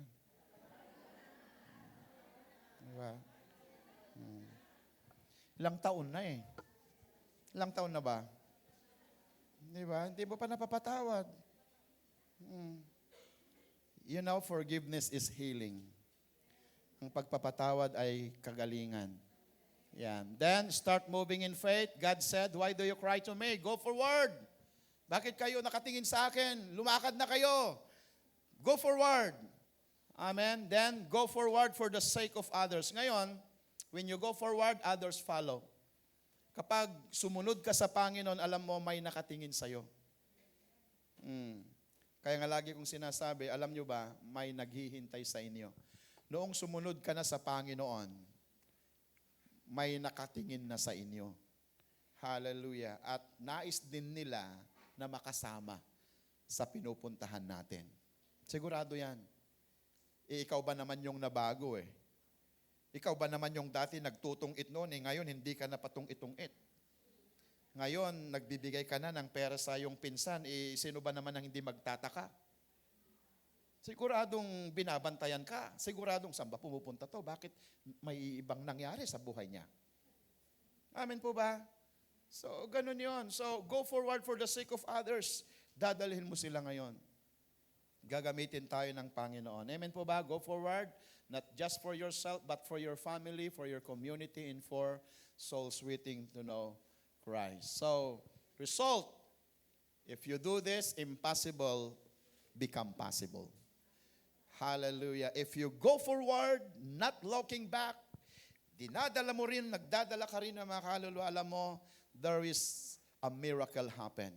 S1: Diba? Ilang taon na eh. Ilang taon na ba? Di ba? Hindi mo pa napapatawad. You know, forgiveness is healing. Ang pagpapatawad ay kagalingan. Yan. Then, start moving in faith. God said, why do you cry to me? Go forward. Bakit kayo nakatingin sa akin? Lumakad na kayo. Go forward. Amen. Then, go forward for the sake of others. Ngayon, when you go forward, others follow. Kapag sumunod ka sa Panginoon, alam mo may nakatingin sa'yo. Kaya nga lagi kong sinasabi, alam nyo ba, may naghihintay sa inyo. Noong sumunod ka na sa Panginoon, may nakatingin na sa inyo. Hallelujah. At nais din nila na makasama sa pinupuntahan natin. Sigurado yan. Ikaw ba naman yung nabago eh? Ikaw ba naman yung dati nagtutong-it noon ngayon hindi ka na patong-itong-it? Ngayon, nagbibigay ka na ng pera sa iyong pinsan, sino ba naman ang hindi magtataka? Siguradong binabantayan ka. Siguradong saan ba pumupunta to? Bakit may ibang nangyari sa buhay niya? Amen po ba? So, ganun yon. So, go forward for the sake of others. Dadalhin mo sila ngayon. Gagamitin tayo ng Panginoon. Amen po ba? Go forward. Not just for yourself, but for your family, for your community, and for souls waiting to know Christ. So, result, if you do this, impossible become possible. Hallelujah. If you go forward, not looking back, dinadala mo rin, nagdadala ka rin ng mga kaluluwa, alam mo, there is a miracle happen.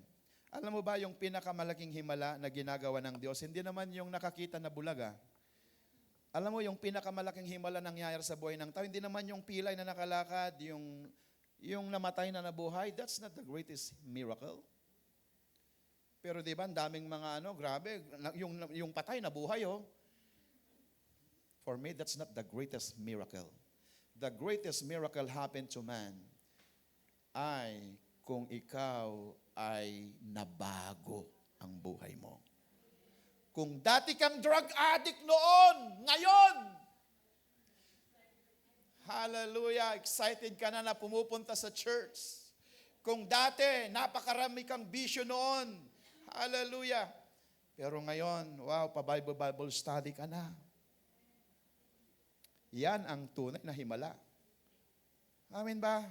S1: Alam mo ba yung pinakamalaking himala na ginagawa ng Diyos? Hindi naman yung nakakita na bulaga. Alam mo, yung pinakamalaking himala nangyayari sa buhay ng tao, hindi naman yung pilay na nakalakad, yung namatay na nabuhay, that's not the greatest miracle. Pero di ba, ang daming mga grabe, yung patay nabuhay, oh. For me, that's not the greatest miracle. The greatest miracle happened to man ay kung ikaw ay nabago ang buhay mo. Kung dati kang drug addict noon, ngayon, hallelujah, excited ka na pumupunta sa church. Kung dati, napakarami kang bisyo noon, hallelujah. Pero ngayon, wow, pa-Bible study ka na. Yan ang tunay na himala. Amen ba?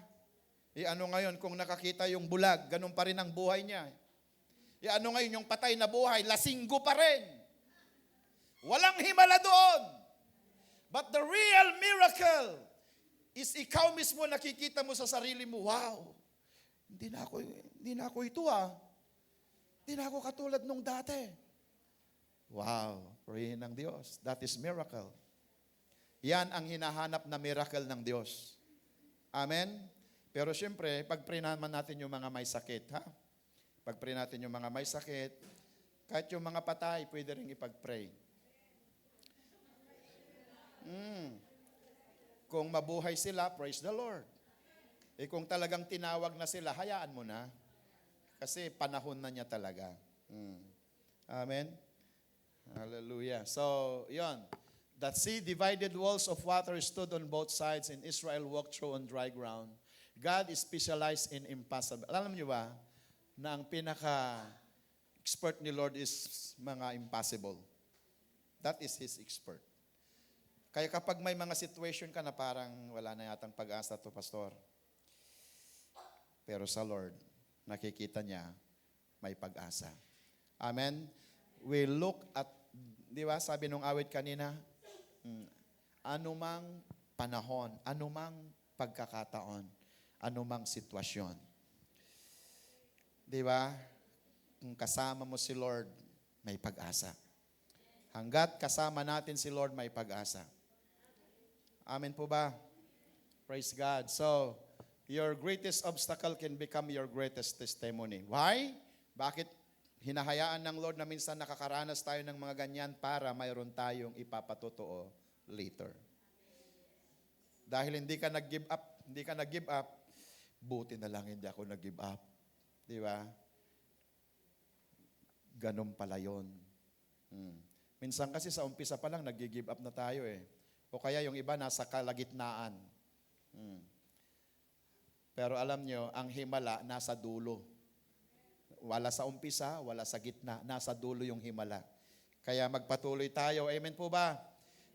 S1: Ano ngayon, kung nakakita yung bulag, ganun pa rin ang buhay niya. Ano ngayon, yung patay na buhay, lasinggo pa rin. Walang himala doon. But the real miracle is ikaw mismo nakikita mo sa sarili mo, wow, hindi na ako ito. Hindi na ako katulad nung dati. Wow. Purihin ng Diyos. That is miracle. Yan ang hinahanap na miracle ng Diyos. Amen? Pero siyempre, pag-pray naman natin yung mga may sakit, ha? Pag-pray natin yung mga may sakit, kahit yung mga patay, pwede rin ipag-pray. Kung mabuhay sila, praise the Lord. Kung talagang tinawag na sila, hayaan mo na. Kasi panahon na niya talaga. Amen? Hallelujah. So, yon. That sea divided walls of water stood on both sides and Israel walked through on dry ground. God is specialized in impossible. Alam niyo ba na ang pinaka-expert ni Lord is mga impossible? That is His expert. Kaya kapag may mga situation ka na parang wala na yatang pag-asa to, pastor. Pero sa Lord, nakikita niya may pag-asa. Amen? We look at, di ba, sabi nung awit kanina, anumang panahon, anumang pagkakataon, anumang sitwasyon. Di ba? Kung kasama mo si Lord, may pag-asa. Hanggat kasama natin si Lord, may pag-asa. Amen po ba? Praise God. So, your greatest obstacle can become your greatest testimony. Why? Bakit hinahayaan ng Lord na minsan nakakaranas tayo ng mga ganyan para mayroon tayong ipapatotoo later? Dahil hindi ka nag-give up, buti na lang hindi ako nag-give up. Di ba? Ganun pala yun. Minsan kasi sa umpisa pa lang, nag-give up na tayo eh. O kaya yung iba nasa kalagitnaan. Pero alam nyo, ang himala nasa dulo. Wala sa umpisa, wala sa gitna, nasa dulo yung himala. Kaya magpatuloy tayo. Amen po ba?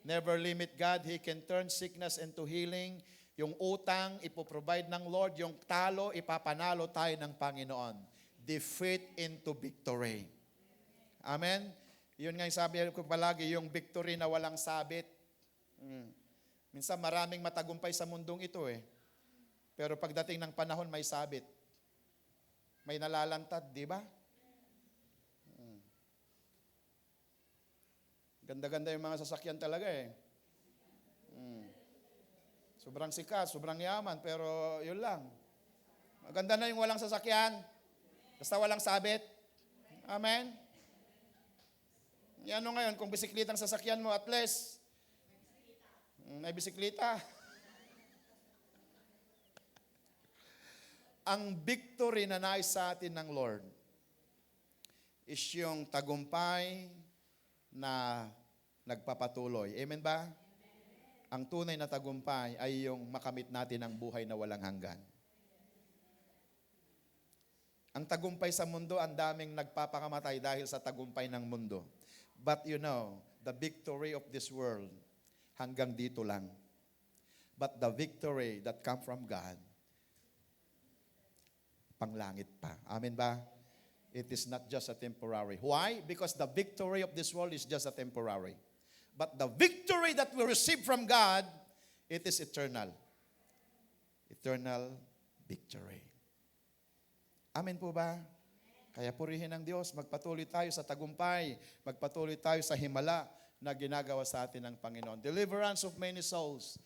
S1: Never limit God. He can turn sickness into healing. Yung utang, ipoprovide ng Lord. Yung talo, ipapanalo tayo ng Panginoon. Defeat into victory. Amen? Yun nga yung sabi ko palagi, yung victory na walang sabit. Minsan maraming matagumpay sa mundong ito eh. Pero pagdating ng panahon, may sabit. May nalalantad, di ba? Ganda-ganda yung mga sasakyan talaga eh. Sobrang sikat, sobrang yaman, pero yun lang. Maganda na yung walang sasakyan. Basta walang sabit. Amen? Yan ngayon, kung bisiklita ang sasakyan mo, at least, may bisiklita. Ang victory na nais sa atin ng Lord is yung tagumpay na nagpapatuloy. Amen ba? Ang tunay na tagumpay ay yung makamit natin ang buhay na walang hanggan. Ang tagumpay sa mundo, ang daming nagpapakamatay dahil sa tagumpay ng mundo. But you know, the victory of this world, hanggang dito lang. But the victory that come from God, panglangit pa. Amen ba? It is not just a temporary. Why? Because the victory of this world is just a temporary. But the victory that we receive from God, it is eternal. Eternal victory. Amen po ba? Kaya purihin ng Diyos, magpatuloy tayo sa tagumpay, magpatuloy tayo sa himala na ginagawa sa atin ng Panginoon. Deliverance of many souls.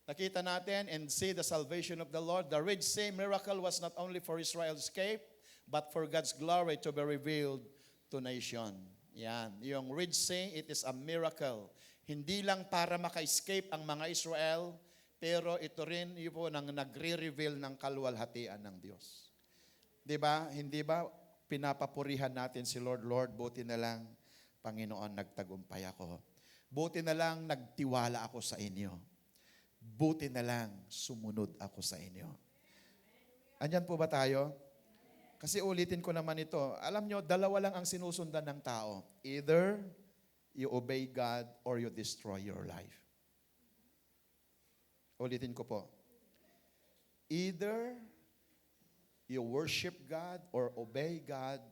S1: Nakita natin and see the salvation of the Lord. The Red Sea miracle was not only for Israel's escape, but for God's glory to be revealed to nation. Yan. Yung Red Sea, it is a miracle. Hindi lang para maka-escape ang mga Israel, pero ito rin yun po nang nagre-reveal ng kaluwalhatian ng Diyos. Diba? Hindi ba pinapapurihan natin si Lord, Lord, buti na lang, Panginoon, nagtagumpay ako. Buti na lang, nagtiwala ako sa inyo. Buti na lang, sumunod ako sa inyo. Andyan po ba tayo? Kasi ulitin ko naman ito. Alam nyo, dalawa lang ang sinusundan ng tao. Either you obey God or you destroy your life. Ulitin ko po. Either you worship God or obey God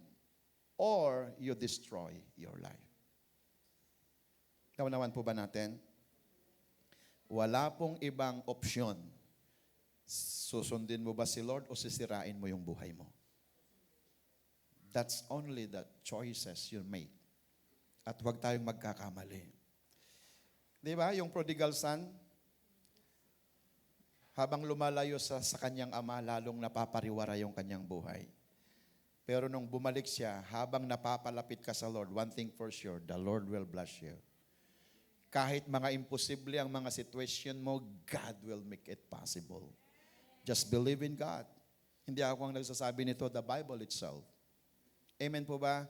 S1: or you destroy your life. Naunawan po ba natin? Wala pong ibang opsyon. Susundin mo ba si Lord o sisirain mo yung buhay mo? That's only the choices you make. At huwag tayong magkakamali. Di ba? Yung prodigal son, habang lumalayo sa kanyang ama, lalong napapariwara yung kanyang buhay. Pero nung bumalik siya, habang napapalapit ka sa Lord, one thing for sure, the Lord will bless you. Kahit mga imposible ang mga situation mo, God will make it possible. Just believe in God. Hindi ako ang nagsasabi nito, the Bible itself. Amen po ba?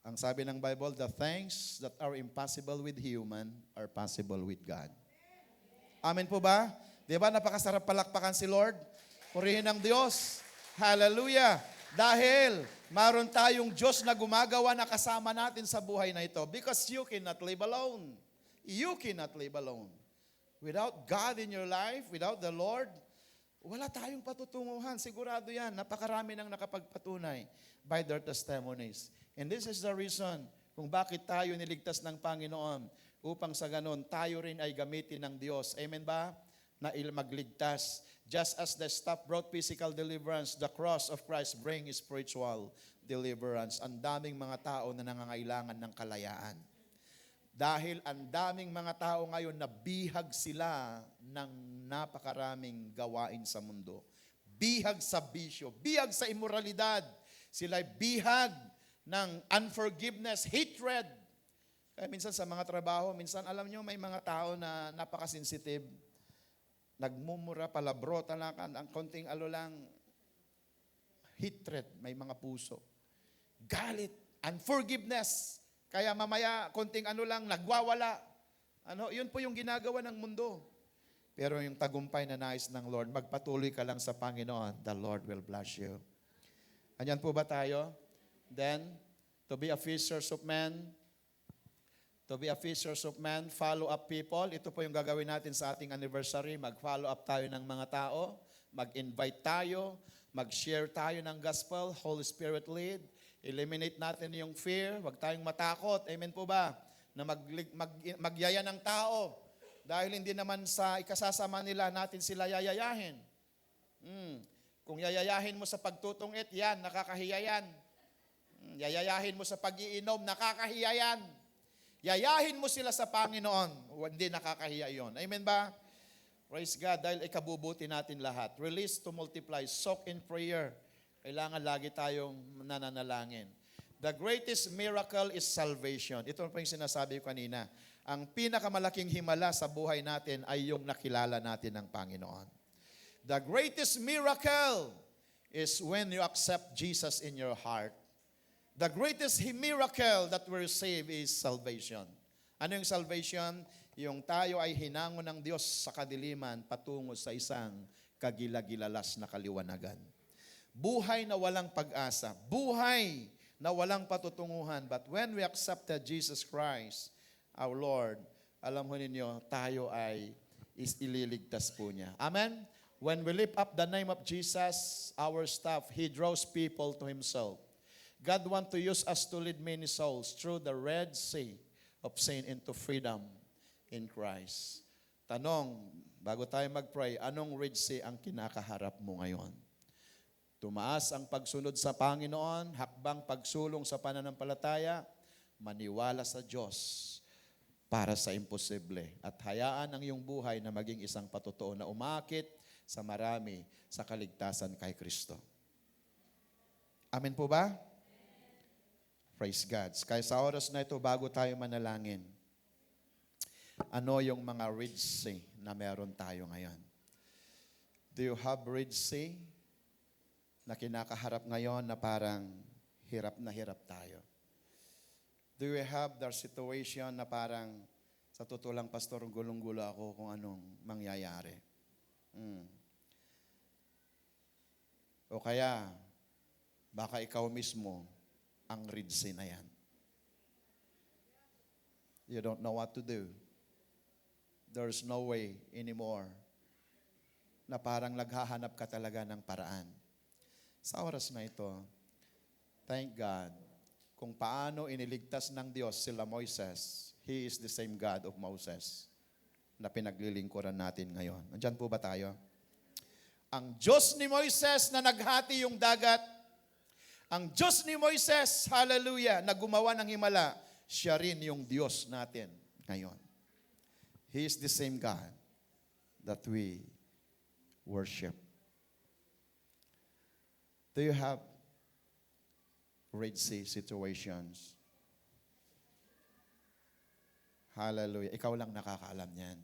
S1: Ang sabi ng Bible, the things that are impossible with human are possible with God. Amen po ba? Di ba napakasarap palakpakan si Lord? Purihin ang Diyos. Hallelujah! Dahil maroon tayong Diyos na gumagawa na kasama natin sa buhay na ito. Because you cannot live alone. You cannot live alone. Without God in your life, without the Lord, wala tayong patutunguhan. Sigurado yan. Napakarami nang nakapagpatunay by their testimonies. And this is the reason kung bakit tayo niligtas ng Panginoon upang sa ganon tayo rin ay gamitin ng Diyos. Amen ba? Na magligtas. Just as the staff brought physical deliverance, the cross of Christ bring spiritual deliverance. Ang daming mga tao na nangangailangan ng kalayaan. Dahil ang daming mga tao ngayon na bihag sila ng napakaraming gawain sa mundo. Bihag sa bisyo, bihag sa imoralidad. Sila'y bihag ng unforgiveness, hatred. Kaya minsan sa mga trabaho, minsan alam nyo may mga tao na napakasensitive. Nagmumura, palabro, talakan, ang konting lang, hatred, may mga puso. Galit, unforgiveness. Kaya mamaya, konting lang, nagwawala. Yun po yung ginagawa ng mundo. Pero yung tagumpay na nais ng Lord, magpatuloy ka lang sa Panginoon, the Lord will bless you. Anyan po ba tayo? Then, to be a fishers of men, follow up people. Ito po yung gagawin natin sa ating anniversary. Mag-follow up tayo ng mga tao. Mag-invite tayo. Mag-share tayo ng gospel. Holy Spirit lead. Eliminate natin yung fear. Huwag tayong matakot. Amen po ba? Na magyaya ng tao. Dahil hindi naman sa ikasasama nila natin sila yayayahin. Kung yayayahin mo sa pagtutungit, yan, nakakahiya yan. Yayayahin mo sa pag-iinom, nakakahiya yan. Yayahin mo sila sa Panginoon, hindi nakakahiya yon. Amen ba? Praise God, dahil ikabubuti natin lahat. Release to multiply, soak in prayer. Kailangan lagi tayong nananalangin. The greatest miracle is salvation. Ito po yung sinasabi ko kanina. Ang pinakamalaking himala sa buhay natin ay yung nakilala natin ng Panginoon. The greatest miracle is when you accept Jesus in your heart. The greatest miracle that we receive is salvation. Ano yung salvation? Yung tayo ay hinango ng Diyos sa kadiliman patungo sa isang kagilagilalas na kaliwanagan. Buhay na walang pag-asa. Buhay na walang patutunguhan. But when we accepted Jesus Christ, our Lord, alam mo ninyo, tayo ay ililigtas po niya. Amen? When we lift up the name of Jesus, our staff, He draws people to Himself. God wants to use us to lead many souls through the Red Sea of sin into freedom in Christ. Tanong, bago tayo mag-pray, anong Red Sea ang kinakaharap mo ngayon? Tumaas ang pagsunod sa Panginoon, hakbang pagsulong sa pananampalataya, maniwala sa Diyos para sa imposible. At hayaan ang iyong buhay na maging isang patotoo na umakit sa marami sa kaligtasan kay Kristo. Amen po ba? Praise God. Kaya sa oras na ito, bago tayo manalangin, ano yung mga Red Sea na meron tayo ngayon? Do you have Red Sea na kinakaharap ngayon na parang hirap na hirap tayo? Do you have the situation na parang sa totoo lang, Pastor, gulong-gulo ako kung anong mangyayari? O kaya, baka ikaw mismo ang Red Sea na yan. You don't know what to do. There's no way anymore na parang naghahanap ka talaga ng paraan. Sa oras na ito, thank God, kung paano iniligtas ng Diyos sila Moises, He is the same God of Moses na pinaglilingkuran natin ngayon. Nandiyan po ba tayo? Ang Diyos ni Moises na naghati yung dagat, Ang Diyos ni Moises, hallelujah, na gumawa ng himala, siya rin yung Diyos natin ngayon. He is the same God that we worship. Do you have Red Sea situations? Hallelujah. Ikaw lang nakakaalam niyan.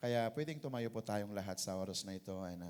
S1: Kaya pwedeng tumayo po tayong lahat sa oras na ito and